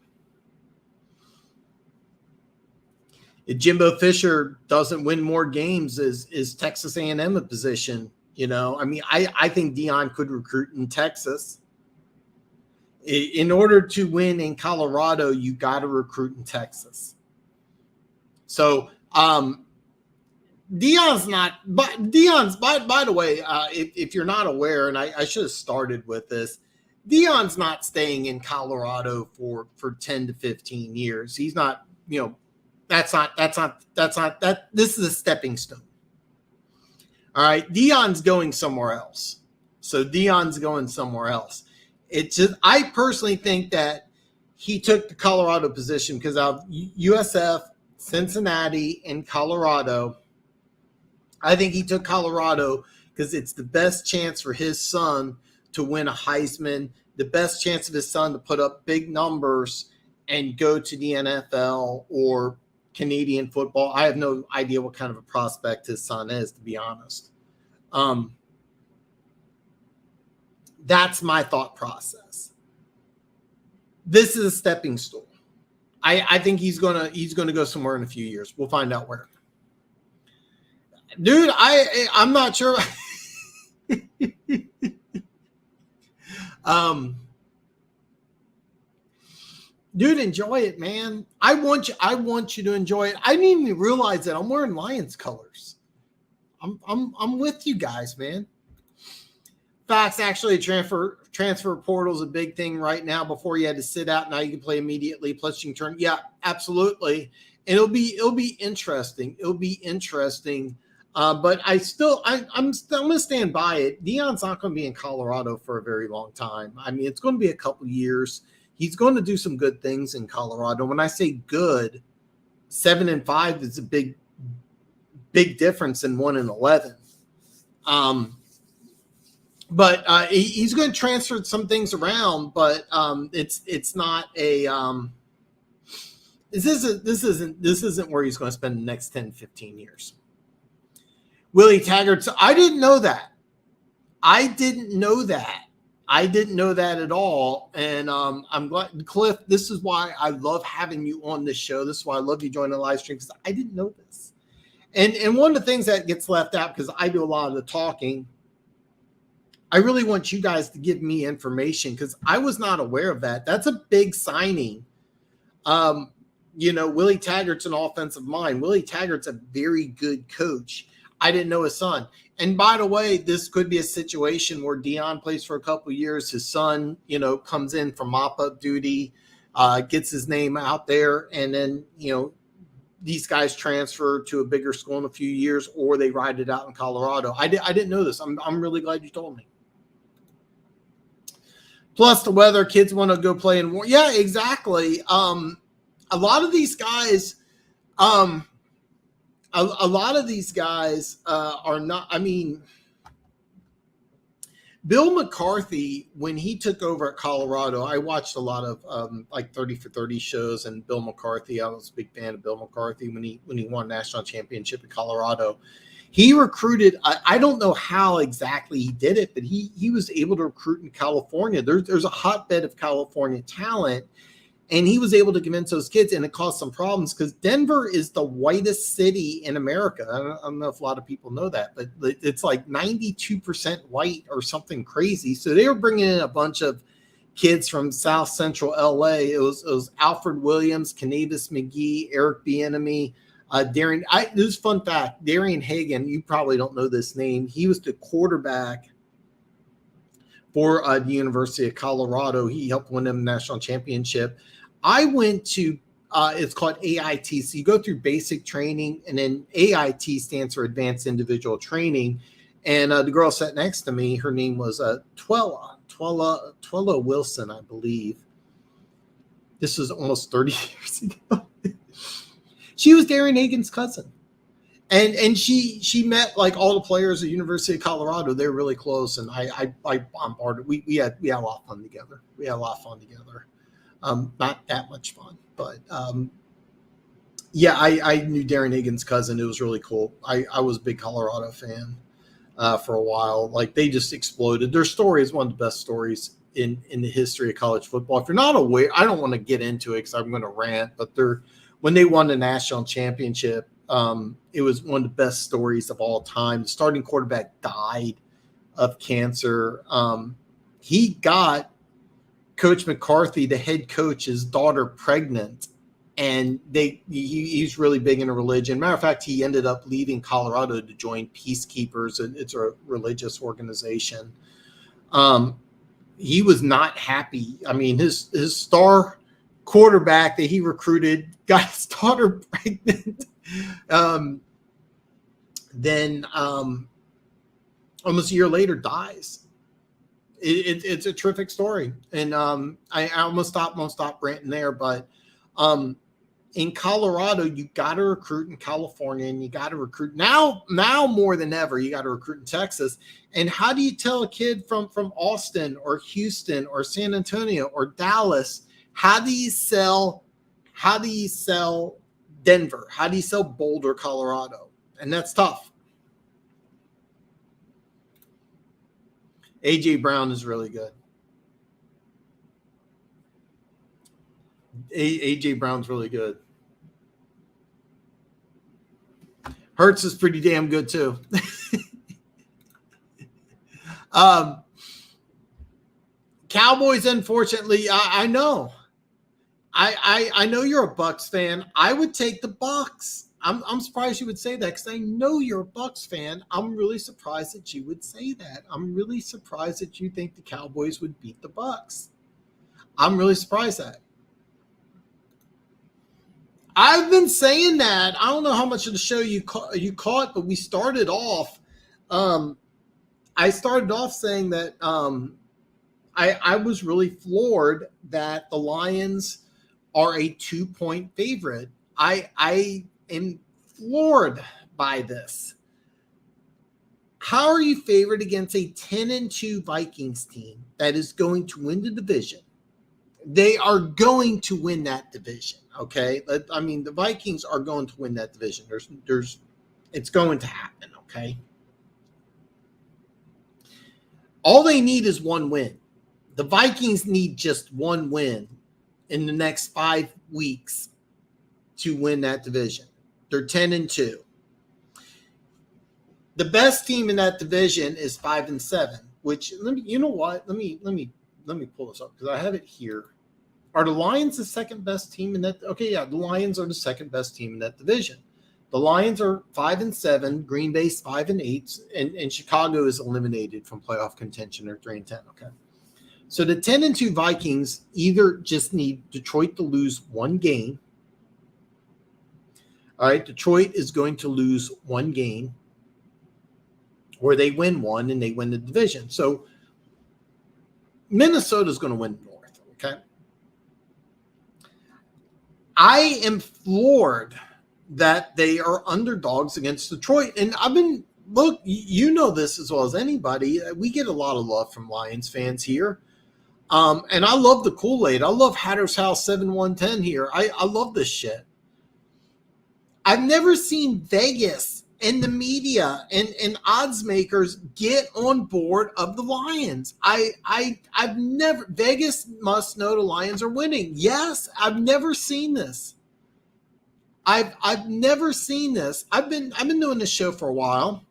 If Jimbo Fisher doesn't win more games, is Texas A&M a position? I think Deion could recruit in Texas. In order to win in Colorado, you got to recruit in Texas. So, Deion's not, but Deion's, by the way, if you're not aware, and I should have started with this, Deion's not staying in Colorado for 10 to 15 years. He's not, this is a stepping stone. All right. Deion's going somewhere else. So Deion's going somewhere else. I personally think that he took the Colorado position because of USF, Cincinnati, and Colorado. I think he took Colorado because it's the best chance for his son to win a Heisman, the best chance of his son to put up big numbers and go to the NFL or Canadian football. I have no idea what kind of a prospect his son is, to be honest. That's my thought process. This is a stepping stool. I think he's gonna go somewhere in a few years. We'll find out where. Dude, I'm not sure. Dude, enjoy it, man. I want you to enjoy it. I didn't even realize that I'm wearing Lions colors. I'm with you guys, man. Facts. Actually, transfer portal is a big thing right now. Before you had to sit out, now you can play immediately. Plus, you can turn. Yeah, absolutely. And it'll be interesting. It'll be interesting. But I'm going to stand by it. Deion's not going to be in Colorado for a very long time. I mean, it's going to be a couple years. He's going to do some good things in Colorado. When I say good, 7-5 is a big difference in 1-11. But he's going to transfer some things around, but it's not a this isn't where he's going to spend the next 10, 15 years. Willie Taggart. So I didn't know that. I didn't know that at all. And I'm glad, Cliff, this is why I love having you on this show. This is why I love you joining the live stream, because I didn't know this. And one of the things that gets left out, because I do a lot of the talking, I really want you guys to give me information, because I was not aware of that. That's a big signing. Willie Taggart's an offensive mind. Willie Taggart's a very good coach. I didn't know his son. And by the way, this could be a situation where Deion plays for a couple of years. His son, comes in for mop-up duty, gets his name out there, and then, these guys transfer to a bigger school in a few years, or they ride it out in Colorado. I didn't know this. I'm really glad you told me. Plus the weather, kids want to go play in war. Yeah, exactly. A lot of these guys, are not, I mean, Bill McCarthy, when he took over at Colorado, I watched a lot of 30 for 30 shows, and Bill McCarthy, I was a big fan of Bill McCarthy when he won a national championship in Colorado. He recruited, I don't know how exactly he did it, but he was able to recruit in California. There's a hotbed of California talent. And he was able to convince those kids, and it caused some problems because Denver is the whitest city in America. I don't know if a lot of people know that, but it's like 92% white or something crazy. So they were bringing in a bunch of kids from South Central LA. It was Alfred Williams, Canavis McGee, Eric Bieniemy, Darian. This is a fun fact. Darian Hagan, you probably don't know this name. He was the quarterback for the University of Colorado. He helped win them a national championship. I went to, it's called AIT. So you go through basic training, and then AIT stands for Advanced Individual Training. And the girl sat next to me, her name was Twella Wilson, I believe. This was almost 30 years ago. She was Darian Hagan's cousin. And she met like all the players at University of Colorado. They were really close, and I bombarded. We had a lot of fun together. Not that much fun, but I knew Darian Hagan's cousin. It was really cool. I was a big Colorado fan for a while. Like, they just exploded. Their story is one of the best stories in the history of college football. If you're not aware, I don't want to get into it because I'm going to rant. But when they won the national championship. It was one of the best stories of all time. The starting quarterback died of cancer. He got Coach McCarthy, the head coach's daughter, pregnant, and he's really big into religion. Matter of fact, he ended up leaving Colorado to join Peacekeepers. It's a religious organization. He was not happy. I mean, his star quarterback that he recruited got his daughter pregnant. Then almost a year later dies. It's a terrific story. And I almost stop ranting there, but in Colorado, you got to recruit in California, and you got to recruit now more than ever. You got to recruit in Texas. And how do you tell a kid from Austin or Houston or San Antonio or Dallas? How do you sell Denver? How do you sell Boulder, Colorado? And that's tough. A.J. Brown is really good. A.J. Brown's really good. Hurts is pretty damn good too. Cowboys, unfortunately, I know. I know you're a Bucs fan. I would take the Bucs. I'm surprised you would say that because I know you're a Bucks fan. I'm really surprised that you would say that. I'm really surprised that you think the Cowboys would beat the Bucks. I'm really surprised that. I've been saying that. I don't know how much of the show you caught, but we started off. I started off saying that I was really floored that the Lions are a 2-point favorite. I am floored by this. How are you favored against a 10-2 Vikings team that is going to win the division? They are going to win that division. Okay. I mean, the Vikings are going to win that division. It's going to happen. Okay. All they need is one win. The Vikings need just one win in the next 5 weeks to win that division. They're 10-2. The best team in that division is 5-7, which you know what? Let me pull this up because I have it here. Are the Lions the second best team in that? Okay, yeah, the Lions are the second best team in that division. The Lions are 5-7, Green Bay's 5-8, and Chicago is eliminated from playoff contention. They're 3-10. Okay, so the 10-2 Vikings either just need Detroit to lose one game. All right, Detroit is going to lose one game, or they win one and they win the division. So Minnesota's going to win the North. Okay. I am floored that they are underdogs against Detroit. And look, you know this as well as anybody. We get a lot of love from Lions fans here. And I love the Kool-Aid. I love Hatter's House 7110 here. I love this shit. I've never seen Vegas and the media and odds makers get on board of the Lions. I've never. Vegas must know the Lions are winning. Yes, I've never seen this. I've never seen this. I've been doing this show for a while.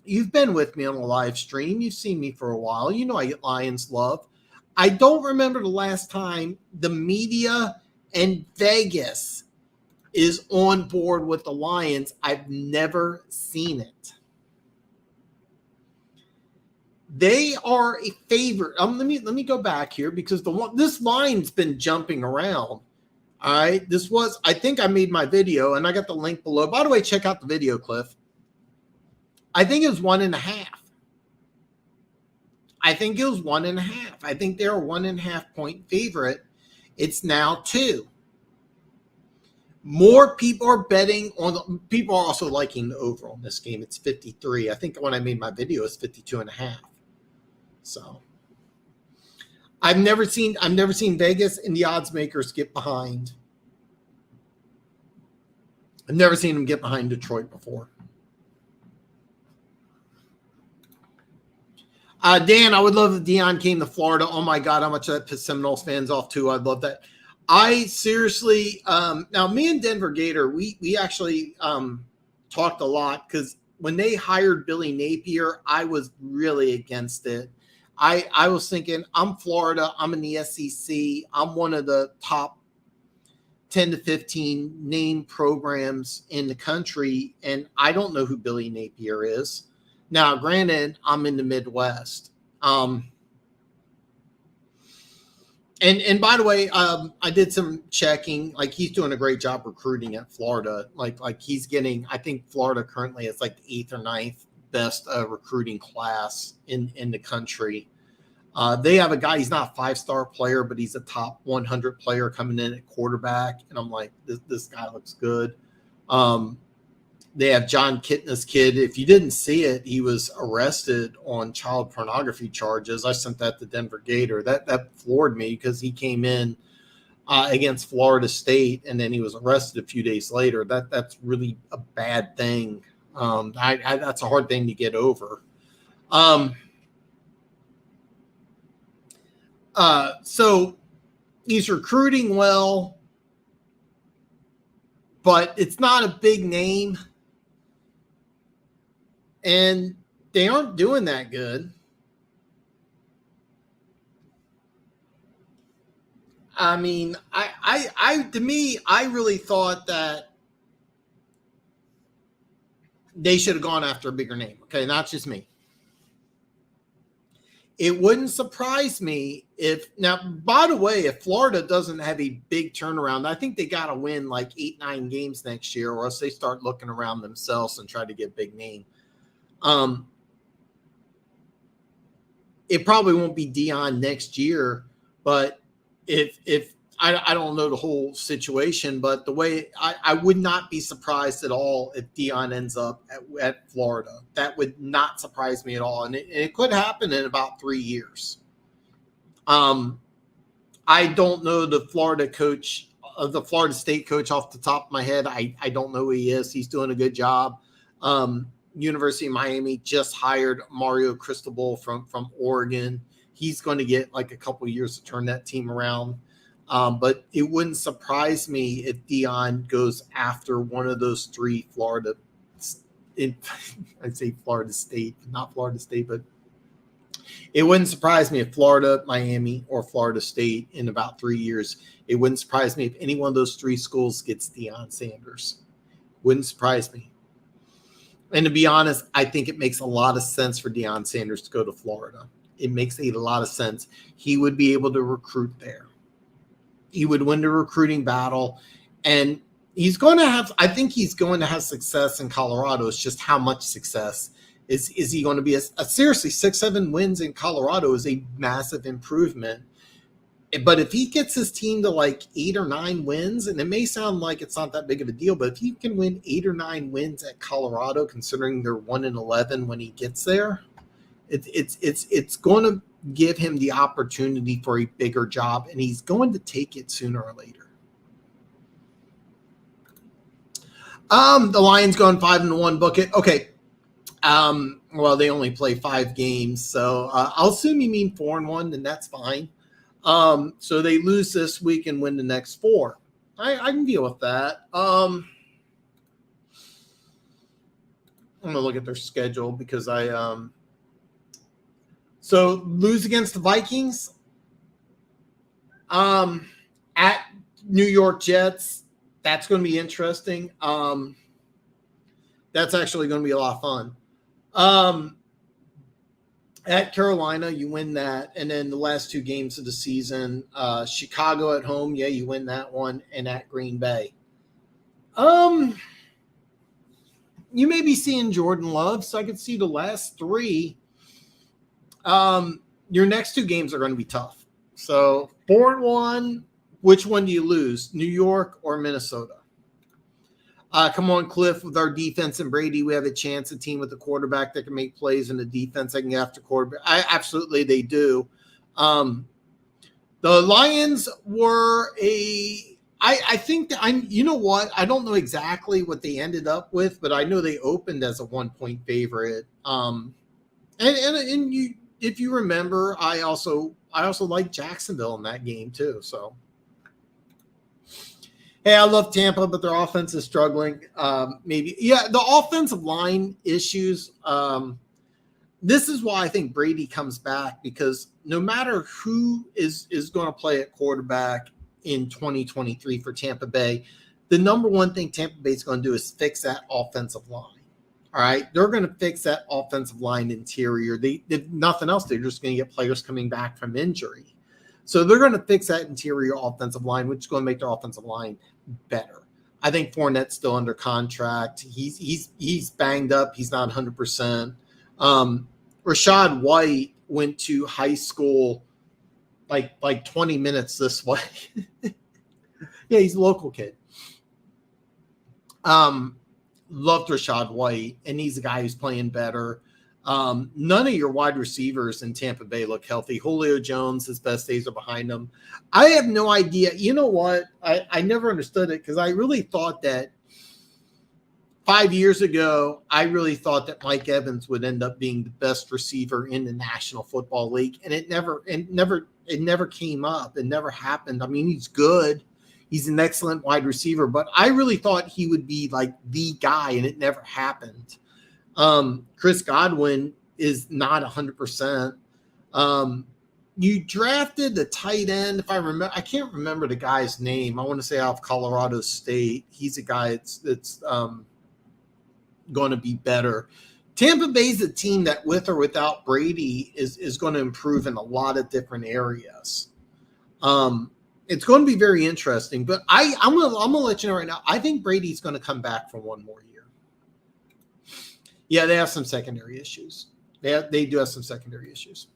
You've been with me on a live stream. You've seen me for a while. You know I get Lions love. I don't remember the last time the media and Vegas is on board with the Lions. I've never seen it. They are a favorite. Let me go back here because this line's been jumping around. All right, I think I made my video and I got the link below. By the way, check out the video, Cliff. I think it was 1.5. I think it was 1.5. I think they're a 1.5 point favorite. It's now 2. More people are betting on. People are also liking the over on this game. It's 53. I think when I made my video, it's 52.5. So I've never seen Vegas and the odds makers get behind. I've never seen them get behind Detroit before. Dan, I would love if Deion came to Florida. Oh my God, how much that pissed Seminoles fans off too. I'd love that. I seriously, now me and Denver Gator, we actually talked a lot because when they hired Billy Napier, I was really against it. I was thinking, I'm Florida, I'm in the SEC, I'm one of the top 10 to 15 name programs in the country, and I don't know who Billy Napier is. Now, granted, I'm in the Midwest. And by the way, I did some checking. Like he's doing a great job recruiting at Florida. Like he's getting. I think Florida currently is like the 8th or 9th best recruiting class in the country. They have a guy. He's not a 5-star player, but he's a top 100 player coming in at quarterback. And I'm like, this guy looks good. They have John Kitna's kid. If you didn't see it, he was arrested on child pornography charges. I sent that to Denver Gator. That floored me because he came in against Florida State and then he was arrested a few days later. That's really a bad thing. That's a hard thing to get over. So he's recruiting well, but it's not a big name. And they aren't doing that good. I mean, I to me, I really thought that they should have gone after a bigger name. Okay, not just me. It wouldn't surprise me if, now, by the way, if Florida doesn't have a big turnaround, I think they got to win like 8-9 games next year, or else they start looking around themselves and try to get a big name. It probably won't be Deion next year, but if I don't know the whole situation, but the way I would not be surprised at all if Deion ends up at Florida. That would not surprise me at all. And it could happen in about 3 years. I don't know the Florida coach, the Florida State coach off the top of my head. I don't know who he is. He's doing a good job. University of Miami just hired Mario Cristobal from Oregon. He's going to get like a couple of years to turn that team around. But it wouldn't surprise me if Deion goes after one of those three Florida, I'd say Florida State, not Florida State, but it wouldn't surprise me if Florida, Miami, or Florida State in about 3 years. It wouldn't surprise me if any one of those three schools gets Deion Sanders. Wouldn't surprise me. And to be honest, I think it makes a lot of sense for Deion Sanders to go to Florida. It makes a lot of sense. He would be able to recruit there. He would win the recruiting battle, and he's going to have, I think he's going to have success in Colorado. It's just how much success is he going to be? Seriously, 6-7 wins in Colorado is a massive improvement. But if he gets his team to like 8 or 9 wins, and it may sound like it's not that big of a deal, but if he can win 8 or 9 wins at Colorado, considering they're 1-11 when he gets there, it's going to give him the opportunity for a bigger job, and he's going to take it sooner or later. The Lions going 5-1, book it. Okay. Well, they only play 5 games, so I'll assume you mean 4-1, and that's fine. So they lose this week and win the next 4. I can deal with that. I'm gonna look at their schedule because so lose against the Vikings, at New York Jets. That's going to be interesting. That's actually going to be a lot of fun. At Carolina, you win that. And then the last 2 games of the season, Chicago at home. Yeah, you win that one. And at Green Bay. You may be seeing Jordan Love. So I could see the last 3. Your next 2 games are going to be tough. So 4-1, which one do you lose? New York or Minnesota? Come on, Cliff, with our defense and Brady, we have a chance, a team with a quarterback that can make plays in the defense that can get after quarterback. Absolutely, they do. The Lions were I think you know what? I don't know exactly what they ended up with, but I know they opened as a 1-point favorite. And you, if you remember, I also liked Jacksonville in that game too. So, hey, I love Tampa, but their offense is struggling. The offensive line issues. This is why I think Brady comes back, because no matter who is going to play at quarterback in 2023 for Tampa Bay, the number one thing Tampa Bay is going to do is fix that offensive line. All right, they're going to fix that offensive line interior. If nothing else, they're just going to get players coming back from injury. So they're going to fix that interior offensive line, which is going to make their offensive line better. I think Fournette's still under contract. He's banged up. He's not 100%. Rashad White went to high school like 20 minutes this way. Yeah, he's a local kid. Loved Rashad White, and he's a guy who's playing better. None of your wide receivers in Tampa Bay look healthy. Julio Jones, his best days are behind him. I have no idea. You know what? I never understood it, because I really thought that 5 years ago, I really thought that Mike Evans would end up being the best receiver in the National Football League, and it never came up. It never happened. I mean, he's good. He's an excellent wide receiver, but I really thought he would be like the guy, and it never happened. Chris Godwin is not 100%. You drafted the tight end, if I remember. I can't remember the guy's name. I want to say out of Colorado State. He's a guy that's going to be better. Tampa Bay's a team that, with or without Brady, is going to improve in a lot of different areas. It's going to be very interesting. But I'm gonna let you know right now. I think Brady's going to come back for one more year. Yeah, they have some secondary issues. They do have some secondary issues.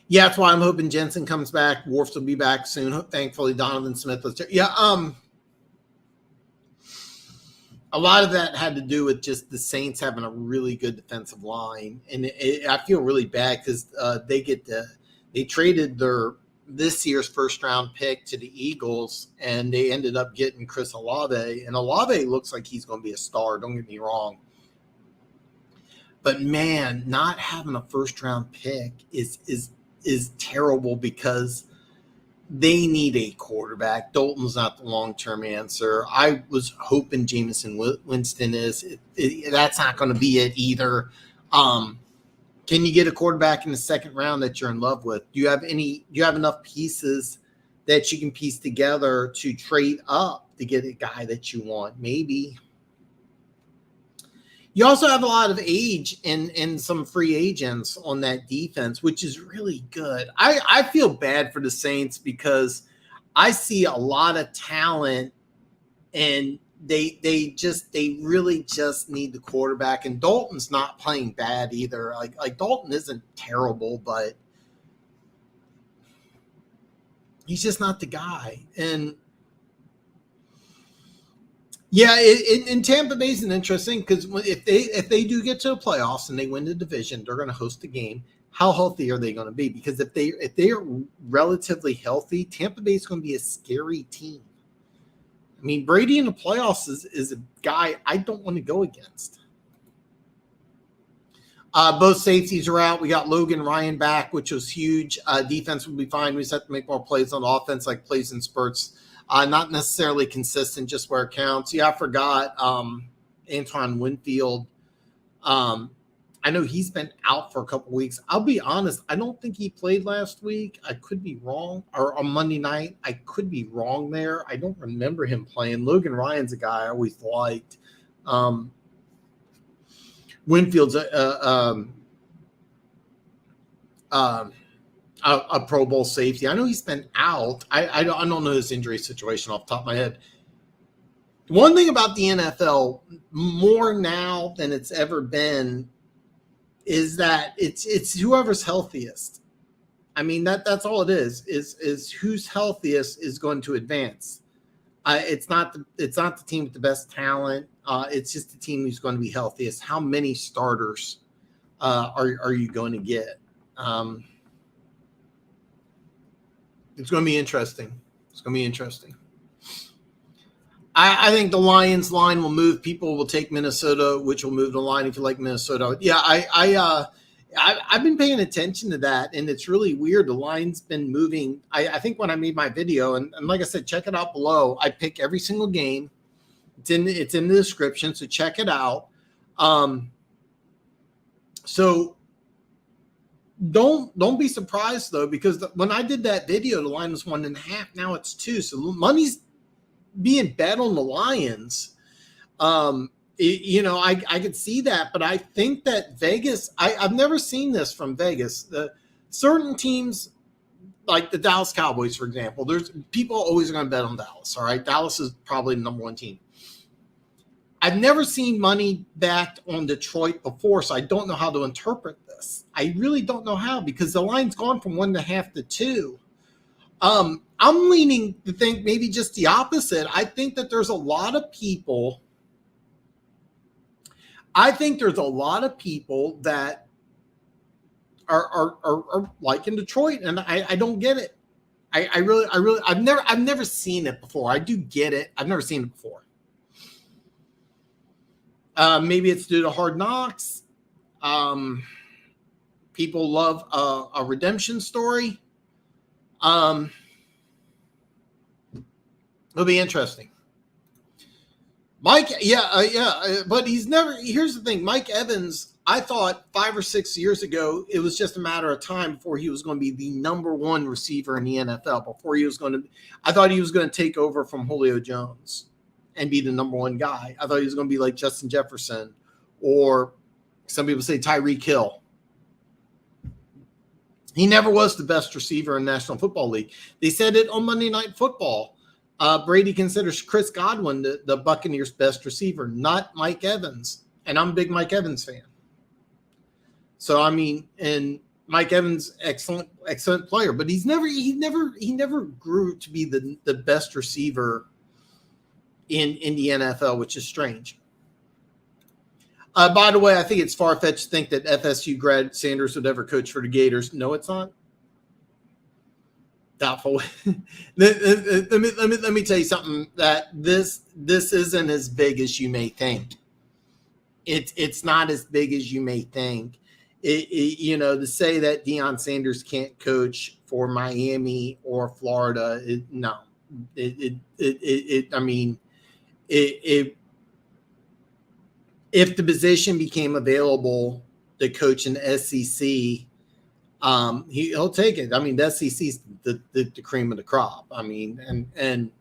Yeah, that's why I'm hoping Jensen comes back. Wolfs will be back soon. Thankfully, Donovan Smith was there. Yeah, a lot of that had to do with just the Saints having a really good defensive line, and I feel really bad because they traded this year's first round pick to the Eagles, and they ended up getting Chris Olave, and Olave looks like he's going to be a star. Don't get me wrong. But man, not having a first round pick is terrible because they need a quarterback. Dalton's not the long-term answer. I was hoping Jameson Winston is. That's not going to be it either. Can you get a quarterback in the second round that you're in love with? Do you have enough pieces that you can piece together to trade up to get a guy that you want? Maybe. You also have a lot of age and some free agents on that defense, which is really good. I feel bad for the Saints because I see a lot of talent, and they really just need the quarterback. And Dalton's not playing bad either. Like Dalton isn't terrible, but he's just not the guy. And yeah, in Tampa Bay is interesting because if they do get to the playoffs and they win the division, they're going to host a game. How healthy are they going to be? Because if they are relatively healthy, Tampa Bay is going to be a scary team. I mean, Brady in the playoffs is a guy I don't want to go against. Both safeties are out. We got Logan Ryan back, which was huge. Defense will be fine. We just have to make more plays on offense, like plays in spurts. Not necessarily consistent, just where it counts. Yeah, I forgot Antoine Winfield. I know he's been out for a couple weeks. I'll be honest, I don't think he played last week. I could be wrong. Or on Monday night, I could be wrong there. I don't remember him playing. Logan Ryan's a guy I always liked. Winfield's a Pro Bowl safety. I know he's been out. I don't know his injury situation off the top of my head. One thing about the NFL, more now than it's ever been, is that it's whoever's healthiest. I mean, that's all it is who's healthiest is going to advance. It's not the team with the best talent. It's just the team who's going to be healthiest. How many starters are you going to get? It's going to be interesting. I think the Lions line will move. People will take Minnesota, which will move the line if you like Minnesota. Yeah, I've been paying attention to that, and it's really weird. The line's been moving. I think when I made my video, and like I said, check it out below. I pick every single game. It's in the description, so check it out. So don't be surprised though, because when I did that video, the line was 1.5. Now it's 2. So money's being bet on the Lions. I could see that, but I think that Vegas, I've never seen this from Vegas. Certain teams, like the Dallas Cowboys, for example, there's people always going to bet on Dallas. All right. Dallas is probably the number 1 team. I've never seen money backed on Detroit before, so I don't know how to interpret this. I really don't know how, because the line's gone from 1.5 to 2. I'm leaning to think maybe just the opposite. I think that there's a lot of people. That are liking Detroit, and I don't get it. I've never seen it before. I do get it. I've never seen it before. Maybe it's due to Hard Knocks. People love a redemption story. It'll be interesting. Mike, but he's never. Here's the thing: Mike Evans. I thought 5 or 6 years ago, it was just a matter of time before he was going to be the number one receiver in the NFL. I thought he was going to take over from Julio Jones and be the number one guy. I thought he was going to be like Justin Jefferson, or some people say Tyreek Hill. He never was the best receiver in the National Football League. They said it on Monday Night Football. Brady considers Chris Godwin the Buccaneers' best receiver, not Mike Evans. And I'm a big Mike Evans fan. So, I mean, and Mike Evans, excellent player, but he never grew to be the best receiver in the NFL, which is strange. By the way, I think it's far-fetched to think that FSU grad Sanders would ever coach for the Gators. No, it's not. Doubtful. let me tell you something, that this isn't as big as you may think. It's not as big as you may think. To say that Deion Sanders can't coach for Miami or Florida, no. If the position became available to coach in the SEC, he'll take it. I mean, the SEC's the cream of the crop. I mean, and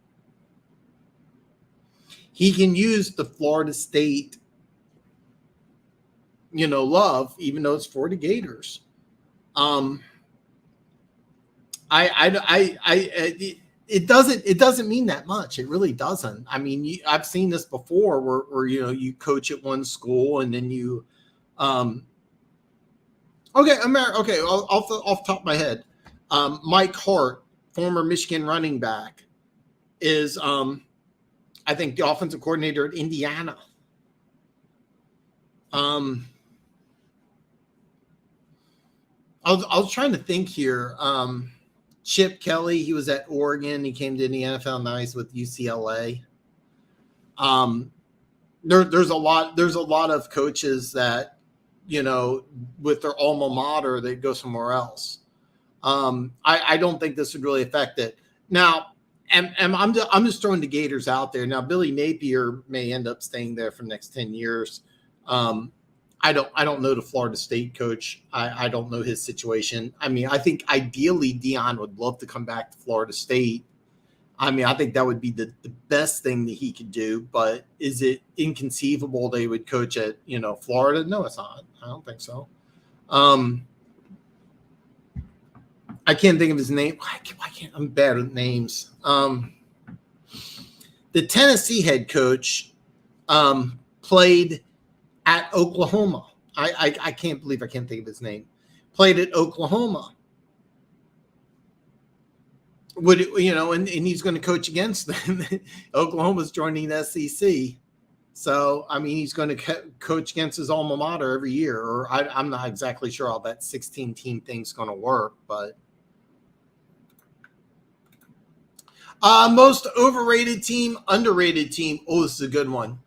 he can use the Florida State, love, even though it's for the Gators. It doesn't mean that much. It really doesn't. I mean, I've seen this before where you coach at one school and then you, off the top of my head, Mike Hart, former Michigan running back, is I think the offensive coordinator at Indiana. I was trying to think here. Chip Kelly, he was at Oregon. He came to the NFL. Now he's with UCLA. There's a lot of coaches that, with their alma mater, they go somewhere else. I don't think this would really affect it. Now, and I'm just throwing the Gators out there. Now, Billy Napier may end up staying there for the next 10 years. I don't know the Florida State coach. I don't know his situation. I mean, I think ideally Deion would love to come back to Florida State. I mean, I think that would be the best thing that he could do. But is it inconceivable they would coach at, Florida? No, it's not. I don't think so. I can't think of his name. Why can't I'm bad with names. The Tennessee head coach played at Oklahoma. I can't believe I can't think of his name. Played at Oklahoma. And he's going to coach against them. Oklahoma's joining the SEC. So, I mean, he's going to coach against his alma mater every year. Or I'm not exactly sure how that 16-team thing's going to work, but most overrated team, underrated team. Oh, this is a good one.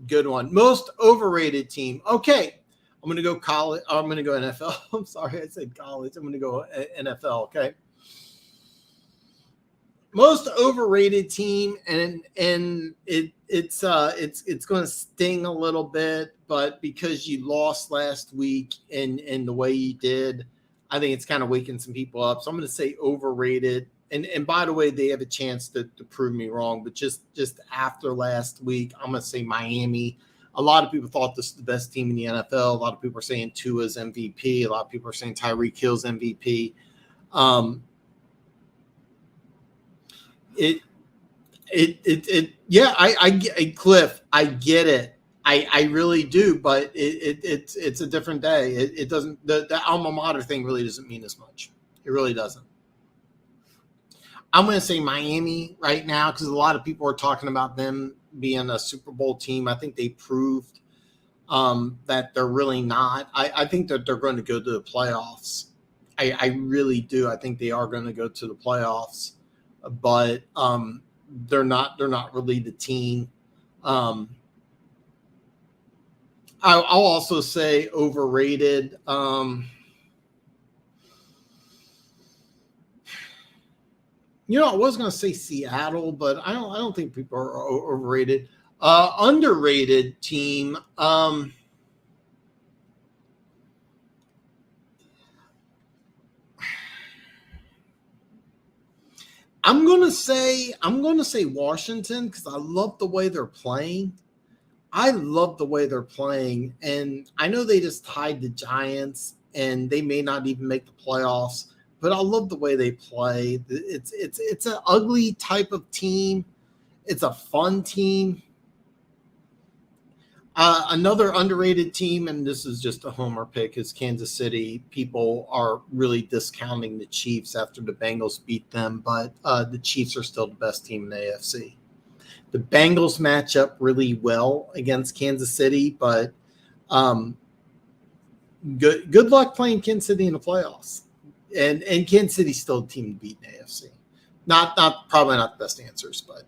Good one. Most overrated team. Okay. I'm going to go college. I'm going to go NFL. I'm sorry. I said college. I'm going to go NFL. Okay. Most overrated team. And it's going to sting a little bit, but because you lost last week and the way you did, I think it's kind of waking some people up. So I'm going to say overrated. And by the way, they have a chance to prove me wrong, but just after last week, I'm going to say Miami. A lot of people thought this was the best team in the NFL. A lot of people are saying Tua's MVP. A lot of people are saying Tyreek Hill's MVP. Cliff, I get it. I really do, but it's a different day. It doesn't, the alma mater thing really doesn't mean as much. It really doesn't. I'm going to say Miami right now because a lot of people are talking about them being a Super Bowl team. I think they proved that they're really not. I think that they're going to go to the playoffs. I really do. I think they are going to go to the playoffs, but they're not really the team. I'll also say overrated. I was going to say Seattle, but I don't think people are overrated. Underrated team. I'm gonna say Washington because I love the way they're playing. And I know they just tied the Giants, and they may not even make the playoffs. But I love the way they play. It's an ugly type of team. It's a fun team. Another underrated team, and this is just a homer pick, is Kansas City. People are really discounting the Chiefs after the Bengals beat them, but the Chiefs are still the best team in the AFC. The Bengals match up really well against Kansas City, but good luck playing Kansas City in the playoffs. And Kansas City's still a team to beat in the AFC. Probably not the best answers, but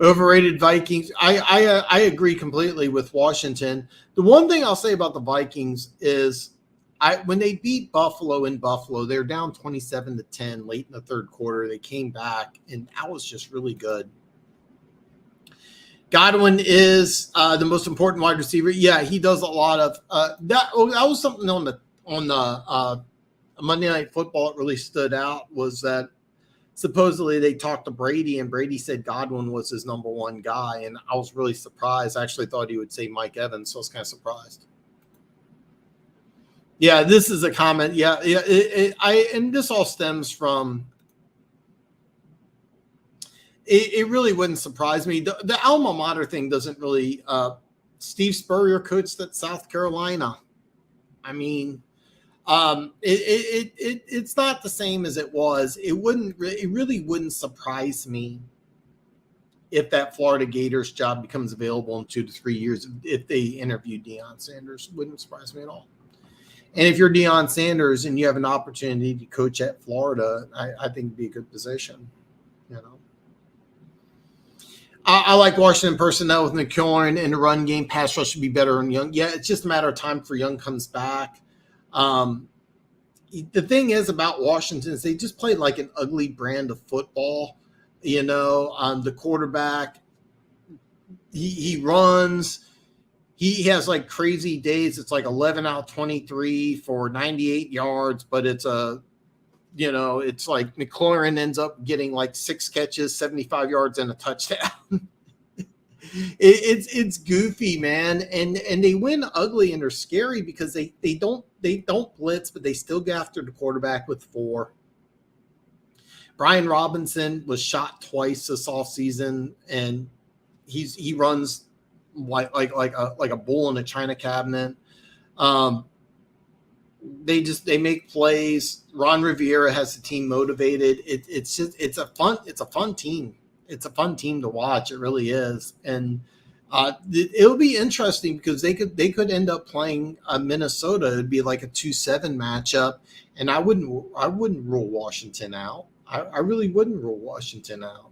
overrated Vikings. I agree completely with Washington. The one thing I'll say about the Vikings is when they beat Buffalo in Buffalo, they're down 27-10 late in the third quarter. They came back, and that was just really good. Godwin is the most important wide receiver. Yeah, he does a lot of that. Was something on the Monday Night Football that really stood out, was that supposedly they talked to Brady, and Brady said Godwin was his number one guy, and I was really surprised. I actually thought he would say Mike Evans, so I was kind of surprised. Yeah, this is a comment. Yeah, and this all stems from. It really wouldn't surprise me. The alma mater thing doesn't really. Steve Spurrier coached at South Carolina. I mean, it's not the same as it was. It really wouldn't surprise me if that Florida Gators job becomes available in 2 to 3 years. If they interview Deion Sanders, wouldn't surprise me at all. And if you're Deion Sanders and you have an opportunity to coach at Florida, I think it'd be a good position. You know, I like Washington personnel with McLaurin in the run game. Pass rush should be better in Young. Yeah, it's just a matter of time before Young comes back. The thing is about Washington is they just played like an ugly brand of football. You know, the quarterback, he runs. He has like crazy days. It's like 11 out of 23 for 98 yards, but it's it's like McLaurin ends up getting like 6 catches, 75 yards, and a touchdown. It's goofy, man, and they win ugly, and they're scary because they don't blitz, but they still get after the quarterback with 4. Brian Robinson was shot twice this offseason, and he runs like a bull in a china cabinet. They make plays. Ron Rivera has the team motivated. It's a fun team. It's a fun team to watch. It really is. And it'll be interesting because they could end up playing Minnesota. It'd be like a 2-7 matchup. And I wouldn't rule Washington out. I really wouldn't rule Washington out.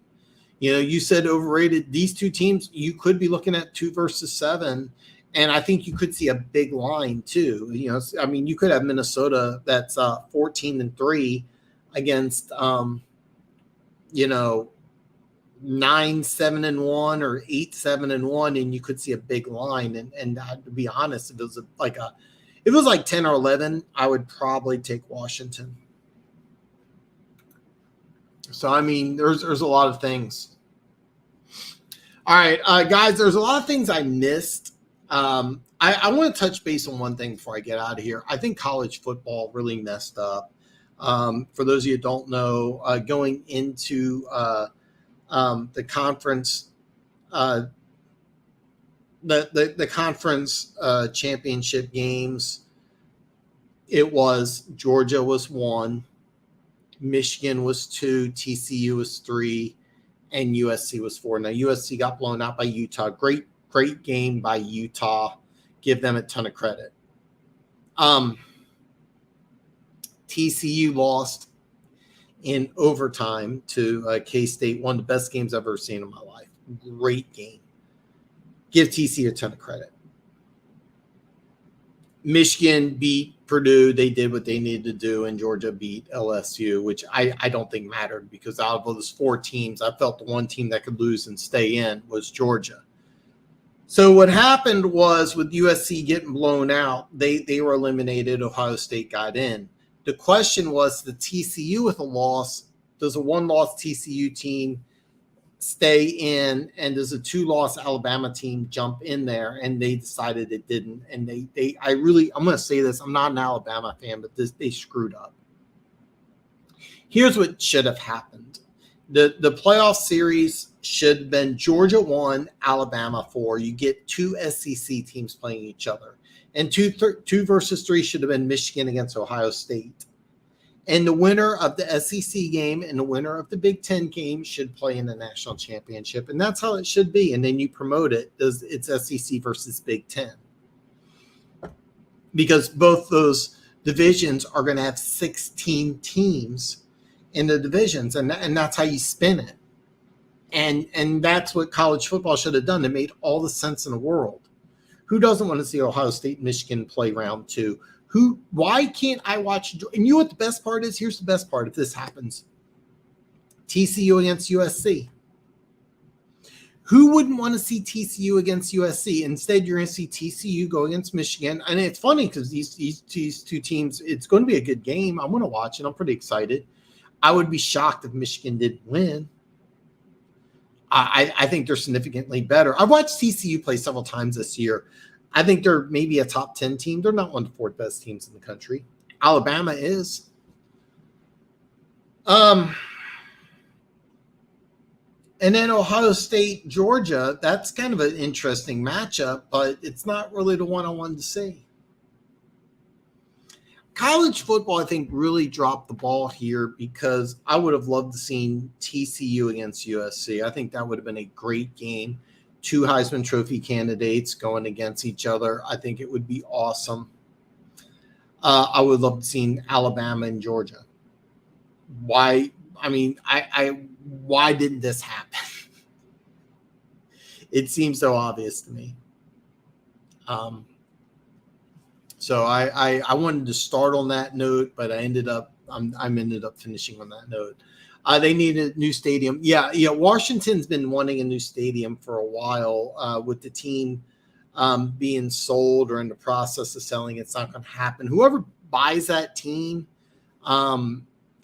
You know, you said overrated. These two teams, you could be looking at 2 versus 7. And I think you could see a big line too. You know, I mean, you could have Minnesota that's 14-3 against, 9-7-1 or 8-7-1, and you could see a big line. And to be honest, if it was like 10 or 11, I would probably take Washington. So I mean, there's a lot of things. All right, guys, there's a lot of things I missed. I want to touch base on one thing before I get out of here. I think college football really messed up. For those of you who don't know, going into the conference, the conference championship games, it was Georgia was 1, Michigan was 2, TCU was 3, and USC was 4. Now USC got blown out by Utah. Great game by Utah. Give them a ton of credit. TCU lost in overtime to K-State, one of the best games I've ever seen in my life. Great game. Give TCU a ton of credit. Michigan beat Purdue. They did what they needed to do, and Georgia beat LSU, which I don't think mattered because out of those 4 teams, I felt the one team that could lose and stay in was Georgia. So what happened was with USC getting blown out, they were eliminated. Ohio State got in. The question was the TCU with a loss does a 1-loss TCU team stay in, and does a 2-loss Alabama team jump in there? And they decided it didn't. And I'm going to say this, I'm not an Alabama fan, but they screwed up. Here's what should have happened. The playoff series should have been Georgia 1, Alabama 4. You get 2 SEC teams playing each other. And 2 versus 3 should have been Michigan against Ohio State. And the winner of the SEC game and the winner of the Big Ten game should play in the national championship. And that's how it should be. And then you promote it as it's SEC versus Big Ten. Because both those divisions are going to have 16 teams in the divisions. And that's how you spin it. And that's what college football should have done. It made all the sense in the world. Who doesn't want to see Ohio State and Michigan play round 2? Why can't I watch? And you know what the best part is? Here's the best part if this happens. TCU against USC. Who wouldn't want to see TCU against USC? Instead, you're going to see TCU go against Michigan. And it's funny because these 2 teams, it's going to be a good game. I'm going to watch it. I'm pretty excited. I would be shocked if Michigan didn't win. I think they're significantly better. I've watched TCU play several times this year. I think they're maybe a top 10 team. They're not one of the 4 best teams in the country. Alabama is. And then Ohio State, Georgia, that's kind of an interesting matchup, but it's not really the one I wanted to see. College football, I think, really dropped the ball here because I would have loved to seen TCU against USC. I think that would have been a great game. 2 Heisman Trophy candidates going against each other. I think it would be awesome. I would love to see Alabama and Georgia. Why? I mean, why didn't this happen? It seems so obvious to me. So I wanted to start on that note, but I ended up finishing on that note. They need a new stadium. Yeah. Washington's been wanting a new stadium for a while. With the team being sold or in the process of selling, it's not going to happen. Whoever buys that team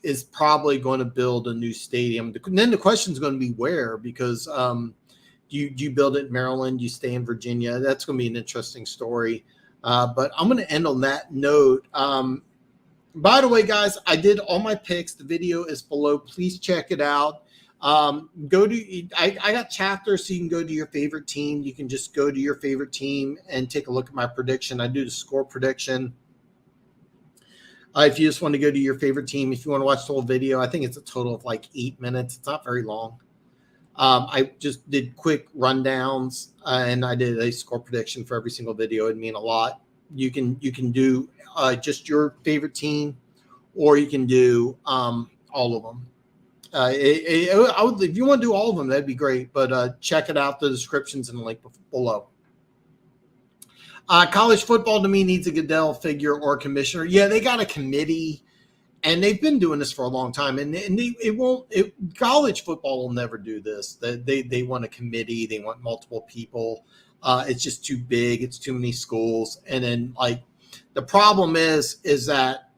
is probably going to build a new stadium. And then the question is going to be where, because do you build it in Maryland? Do you stay in Virginia? That's going to be an interesting story. But I'm going to end on that note. By the way, guys, I did all my picks. The video is below. Please check it out. I got chapters, so you can go to your favorite team. You can just go to your favorite team and take a look at my prediction. I do the score prediction. If you just want to go to your favorite team, if you want to watch the whole video, I think it's a total of like 8 minutes. It's not very long. I just did quick rundowns, and I did a score prediction for every single video. It'd mean a lot. You can do just your favorite team, or you can do all of them. If you want to do all of them, that'd be great. But check it out. The description's in the link below. College football to me needs a Goodell figure or a commissioner. Yeah, they got a committee. And they've been doing this for a long time, and college football will never do this. They want a committee. They want multiple people. It's just too big. It's too many schools. And then like the problem is that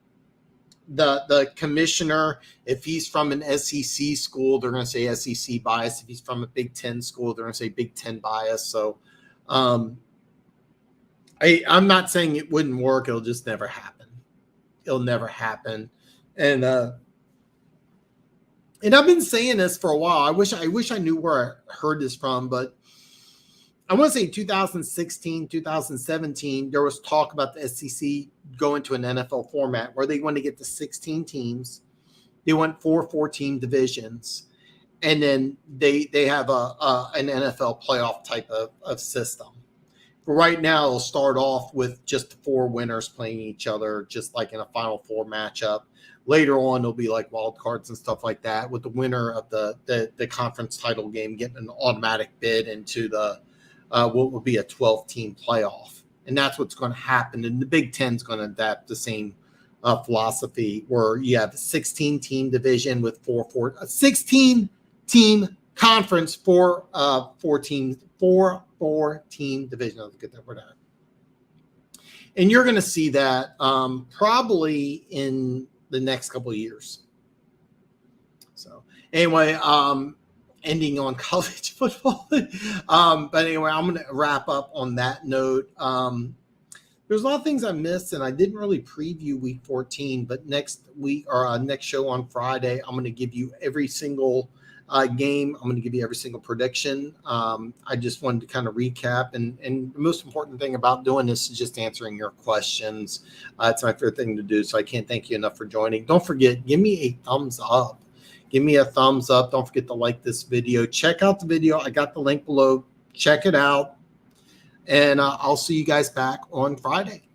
the commissioner, if he's from an SEC school, they're going to say SEC bias. If he's from a Big Ten school, they're going to say Big Ten bias. So I'm not saying it wouldn't work. It'll just never happen. It'll never happen. And I've been saying this for a while. I wish I knew where I heard this from, but I want to say 2016, 2017, there was talk about the SEC going to an NFL format where they want to get to 16 teams. They want 4 4-team divisions, and then they have an NFL playoff type of system. But right now, it'll start off with just 4 winners playing each other, just like in a Final Four matchup. Later on, it'll be like wild cards and stuff like that, with the winner of the conference title game getting an automatic bid into the what will be a 12-team playoff. And that's what's going to happen. And the Big Ten is going to adapt the same philosophy, where you have a 16-team division with a 16-team conference for 4-team division. I'll get that word out. And you're going to see that probably in the next couple of years. So anyway, ending on college football. But anyway, I'm going to wrap up on that note. There's a lot of things I missed, and I didn't really preview week 14, but next week or next show on Friday, I'm going to give you every single game. I'm going to give you every single prediction. I just wanted to kind of recap, and the most important thing about doing this is just answering your questions. It's my favorite thing to do, so I can't thank you enough for joining. Don't forget, give me a thumbs up. Give me a thumbs up. Don't forget to like this video. Check out the video. I got the link below. Check it out. And I'll see you guys back on Friday.